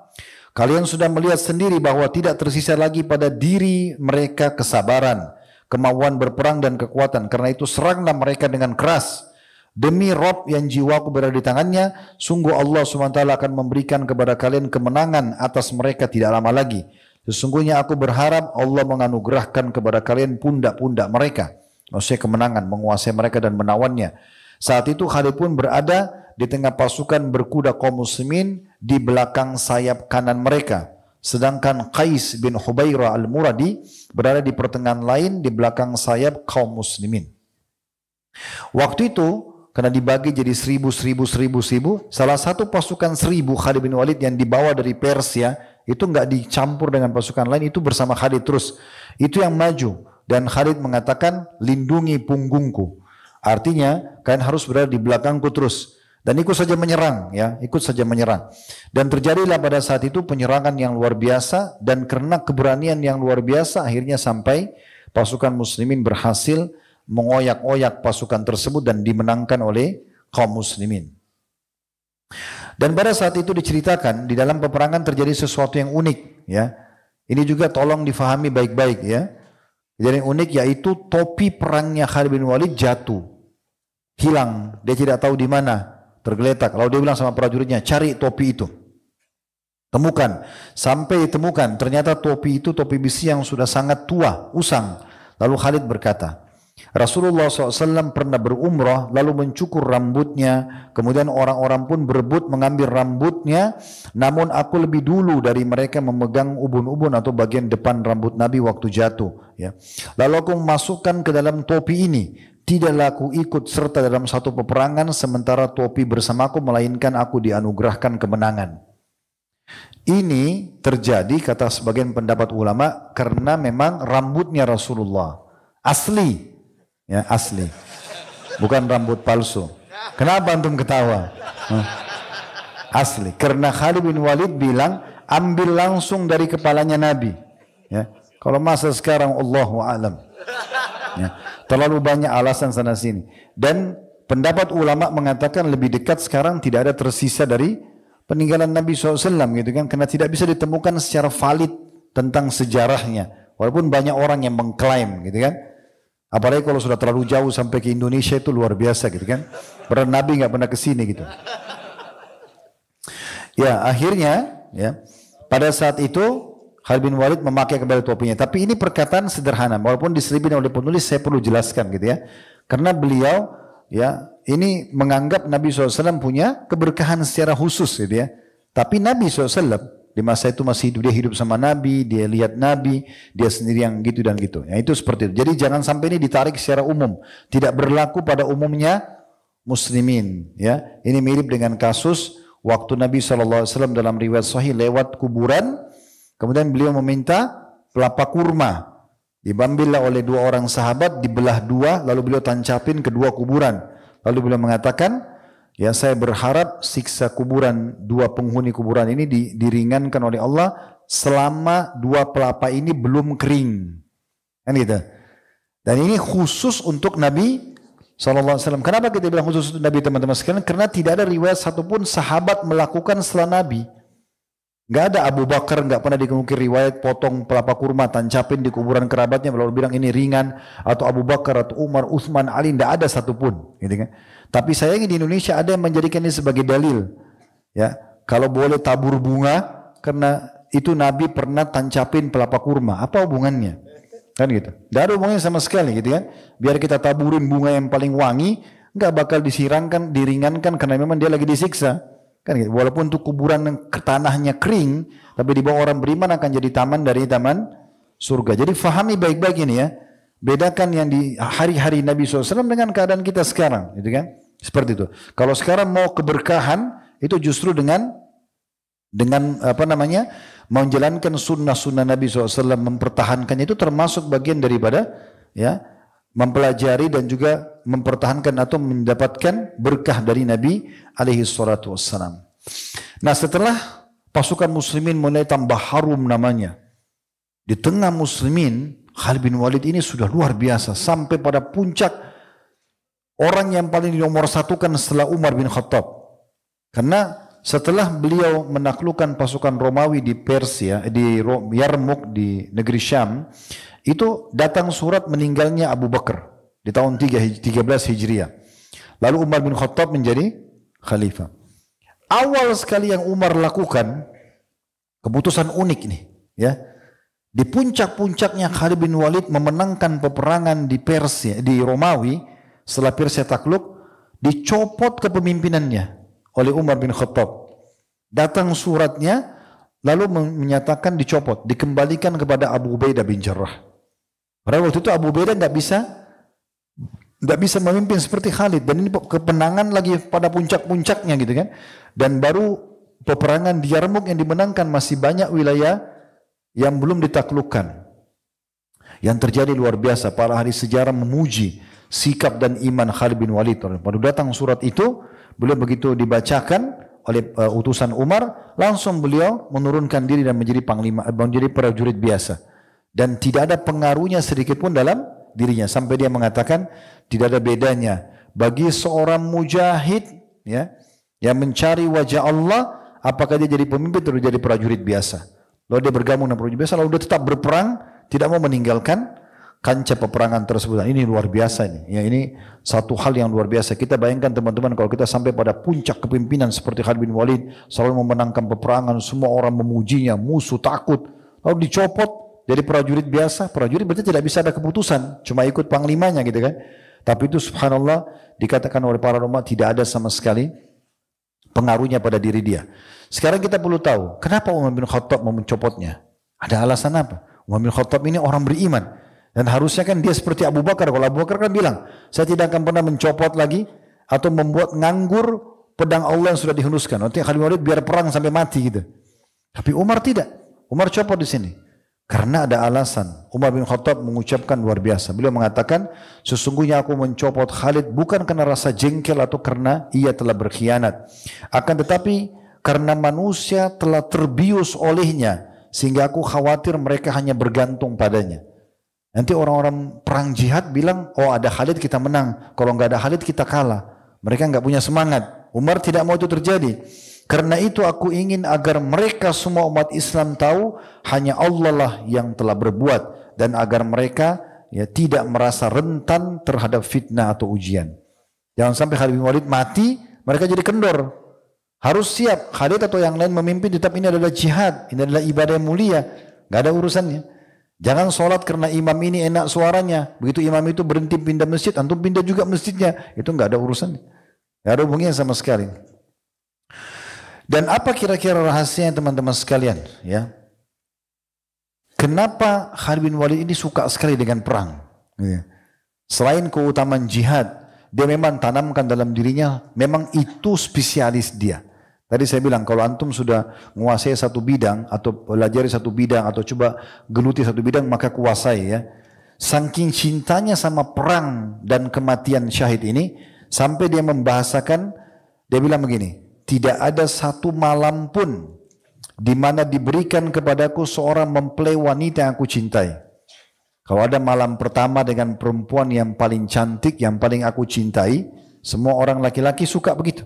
kalian sudah melihat sendiri bahwa tidak tersisa lagi pada diri mereka kesabaran, kemauan berperang dan kekuatan. Karena itu seranglah mereka dengan keras. Demi Rob yang jiwaku berada di tangannya, sungguh Allah SWT akan memberikan kepada kalian kemenangan atas mereka tidak lama lagi. Sesungguhnya aku berharap Allah menganugerahkan kepada kalian pundak-pundak mereka. Maksudnya kemenangan, menguasai mereka dan menawannya. Saat itu Khalid pun berada di tengah pasukan berkuda kaum muslimin di belakang sayap kanan mereka. Sedangkan Qais bin Hubairah al-Muradi berada di pertengahan lain di belakang sayap kaum muslimin. Waktu itu, karena dibagi jadi 1000, salah satu pasukan 1000 Khalid bin Walid yang dibawa dari Persia, itu enggak dicampur dengan pasukan lain, itu bersama Khalid terus. Itu yang maju. Dan Khalid mengatakan, lindungi punggungku. Artinya, kalian harus berada di belakangku terus. Dan ikut saja menyerang, ya, ikut saja menyerang. Dan terjadilah pada saat itu penyerangan yang luar biasa, dan karena keberanian yang luar biasa, akhirnya sampai pasukan muslimin berhasil mengoyak-oyak pasukan tersebut dan dimenangkan oleh kaum muslimin. Dan pada saat itu diceritakan, di dalam peperangan terjadi sesuatu yang unik, ya. Ini juga tolong difahami baik-baik, ya. Jadi yang unik yaitu topi perangnya Khalid bin Walid jatuh, hilang, dia tidak tahu di mana, tergeletak. Lalu dia bilang sama prajuritnya, cari topi itu, temukan. Sampai ditemukan, ternyata topi itu topi besi yang sudah sangat tua, usang. Lalu Khalid berkata, Rasulullah SAW pernah berumrah lalu mencukur rambutnya, kemudian orang-orang pun berebut mengambil rambutnya, namun aku lebih dulu dari mereka memegang ubun-ubun atau bagian depan rambut Nabi waktu jatuh, ya. Lalu aku memasukkan ke dalam topi ini, tidaklah aku ikut serta dalam satu peperangan sementara topi bersamaku, melainkan aku dianugerahkan kemenangan. Ini terjadi kata sebagian pendapat ulama karena memang rambutnya Rasulullah asli, ya, asli, bukan rambut palsu. Kenapa antum ketawa? Asli, karena Khalid bin Walid bilang ambil langsung dari kepalanya Nabi, ya. Kalau masa sekarang Allahu a'lam, ya, terlalu banyak alasan sana sini. Dan pendapat ulama mengatakan lebih dekat sekarang tidak ada tersisa dari peninggalan Nabi SAW, gitu kan, karena tidak bisa ditemukan secara valid tentang sejarahnya, walaupun banyak orang yang mengklaim, gitu kan. Apalagi kalau sudah terlalu jauh sampai ke Indonesia, itu luar biasa, gitu kan. Padahal Nabi nggak pernah ke sini, gitu. Ya, akhirnya, ya, pada saat itu Khalid bin Walid memakai kembali topinya. Tapi ini perkataan sederhana, walaupun diselipin oleh penulis, saya perlu jelaskan, gitu ya. Karena beliau, ya, ini menganggap Nabi SAW punya keberkahan secara khusus, gitu ya. Tapi Nabi SAW di masa itu masih hidup, dia hidup sama Nabi, dia lihat Nabi, dia sendiri yang gitu dan gitu. Ya, itu seperti itu. Jadi jangan sampai ini ditarik secara umum, tidak berlaku pada umumnya muslimin. Ya, ini mirip dengan kasus waktu Nabi SAW dalam riwayat Sahih lewat kuburan, kemudian beliau meminta kelapa kurma. Diambillah oleh dua orang sahabat, dibelah dua, lalu beliau tancapin kedua kuburan. Lalu beliau mengatakan, ya, saya berharap siksa kuburan dua penghuni kuburan ini diringankan oleh Allah selama dua pelapa ini belum kering. Kan gitu. Dan ini khusus untuk Nabi SAW. Kenapa kita bilang khusus untuk Nabi, teman-teman sekalian? Karena tidak ada riwayat satupun sahabat melakukan setelah Nabi. Gak ada Abu Bakar, gak pernah dikemungkir riwayat potong pelapa kurma, tancapin di kuburan kerabatnya, lalu bilang ini ringan, atau Abu Bakar, atau Umar, Uthman, Ali, gak ada satupun, gitu kan. Tapi sayangnya di Indonesia ada yang menjadikan ini sebagai dalil, ya, kalau boleh tabur bunga, karena itu Nabi pernah tancapin pelapa kurma, apa hubungannya? Kan gitu, gak ada hubungannya sama sekali, gitu kan. Biar kita taburin bunga yang paling wangi, gak bakal diringankan karena memang dia lagi disiksa. Kan gitu. Walaupun untuk kuburan yang tanahnya kering, tapi di bawah orang beriman akan jadi taman dari taman surga. Jadi fahami baik-baik ini, ya. Bedakan yang di hari-hari Nabi SAW dengan keadaan kita sekarang, gitu kan? Seperti itu. Kalau sekarang mau keberkahan, itu justru dengan apa namanya, menjalankan sunnah-sunnah Nabi SAW, mempertahankannya, itu termasuk bagian daripada, ya, mempelajari dan juga mempertahankan atau mendapatkan berkah dari Nabi alaihi salatu wassalam. Nah, setelah pasukan muslimin mulai tambah harum namanya, di tengah muslimin, Khalid bin Walid ini sudah luar biasa, sampai pada puncak orang yang paling dinomorsatukan setelah Umar bin Khattab. Karena setelah beliau menaklukkan pasukan Romawi di Persia, di Yarmouk di negeri Syam, itu datang surat meninggalnya Abu Bakar di tahun 13 Hijriah. Lalu Umar bin Khattab menjadi khalifah. Awal sekali yang Umar lakukan, keputusan unik ini, ya. Di puncak-puncaknya Khalid bin Walid memenangkan peperangan di Persia, di Romawi, setelah Persia takluk, dicopot kepemimpinannya oleh Umar bin Khattab. Datang suratnya, lalu menyatakan dicopot, dikembalikan kepada Abu Ubaidah bin Jarrah. Pada waktu itu Abu Ubaidah nggak bisa memimpin seperti Khalid, dan ini kemenangan lagi pada puncak-puncaknya, gitu kan. Dan baru peperangan di Yarmouk yang dimenangkan, masih banyak wilayah yang belum ditaklukkan. Yang terjadi luar biasa, para ahli sejarah memuji sikap dan iman Khalid bin Walid. Pada datang surat itu, beliau begitu dibacakan oleh utusan Umar, langsung beliau menurunkan diri dan menjadi panglima, menjadi prajurit biasa. Dan tidak ada pengaruhnya sedikit pun dalam dirinya. Sampai dia mengatakan, tidak ada bedanya bagi seorang mujahid ya, yang mencari wajah Allah, apakah dia jadi pemimpin atau jadi prajurit biasa. Lalu dia bergabung dengan prajurit biasa, lalu dia tetap berperang, tidak mau meninggalkan kancah peperangan tersebut. Ini luar biasa ini. Ya, ini satu hal yang luar biasa. Kita bayangkan teman-teman, kalau kita sampai pada puncak kepemimpinan seperti Khalid bin Walid, selalu memenangkan peperangan, semua orang memujinya, musuh takut, lalu dicopot jadi prajurit biasa. Prajurit berarti tidak bisa ada keputusan, cuma ikut panglimanya gitu kan. Tapi itu subhanallah dikatakan oleh para ulama tidak ada sama sekali pengaruhnya pada diri dia. Sekarang kita perlu tahu, kenapa Umar bin Khattab mau mencopotnya? Ada alasan apa? Umar bin Khattab ini orang beriman. Dan harusnya kan dia seperti Abu Bakar. Kalau Abu Bakar kan bilang, saya tidak akan pernah mencopot lagi atau membuat nganggur pedang Allah yang sudah dihunuskan. Nanti Khalid bin Walid biar perang sampai mati gitu. Tapi Umar tidak. Umar copot di sini. Karena ada alasan. Umar bin Khattab mengucapkan luar biasa. Beliau mengatakan, sesungguhnya aku mencopot Khalid bukan karena rasa jengkel atau karena ia telah berkhianat. Akan tetapi karena manusia telah terbius olehnya. Sehingga aku khawatir mereka hanya bergantung padanya. Nanti orang-orang perang jihad bilang, oh ada Khalid kita menang. Kalau nggak ada Khalid kita kalah. Mereka nggak punya semangat. Umar tidak mau itu terjadi. Karena itu aku ingin agar mereka semua umat Islam tahu hanya Allah lah yang telah berbuat. Dan agar mereka ya tidak merasa rentan terhadap fitnah atau ujian. Jangan sampai Khalid bin Walid mati, mereka jadi kendor. Harus siap, Khalid atau yang lain memimpin, tetap ini adalah jihad, ini adalah ibadah yang mulia, gak ada urusannya. Jangan sholat karena imam ini enak suaranya, begitu imam itu berhenti pindah masjid, antum pindah juga masjidnya, itu gak ada urusannya, gak ada hubungannya sama sekali. Dan apa kira-kira rahasianya teman-teman sekalian? Ya, kenapa Khalid bin Walid ini suka sekali dengan perang? Ya. Selain keutamaan jihad, dia memang tanamkan dalam dirinya, memang itu spesialis dia. Tadi saya bilang, kalau antum sudah menguasai satu bidang, atau pelajari satu bidang, atau coba geluti satu bidang, maka kuasai ya. Saking cintanya sama perang dan kematian syahid ini, sampai dia membahasakan, dia bilang begini, tidak ada satu malam pun di mana diberikan kepadaku seorang mempelai wanita yang aku cintai. Kalau ada malam pertama dengan perempuan yang paling cantik, yang paling aku cintai, semua orang laki-laki suka begitu.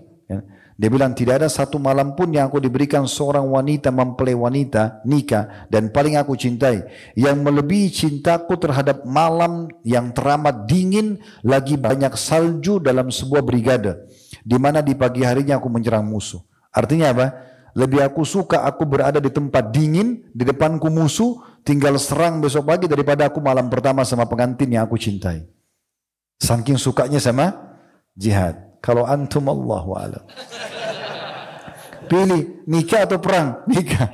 Dia bilang tidak ada satu malam pun yang aku diberikan seorang wanita mempelai wanita nikah dan paling aku cintai, yang melebihi cintaku terhadap malam yang teramat dingin, lagi banyak salju dalam sebuah brigade, di mana di pagi harinya aku menyerang musuh. Artinya apa? Lebih aku suka aku berada di tempat dingin, di depanku musuh, tinggal serang besok pagi daripada aku malam pertama sama pengantin yang aku cintai. Saking sukanya sama jihad. Kalau antum Allahu a'lam. Pilih nikah atau perang? Nikah.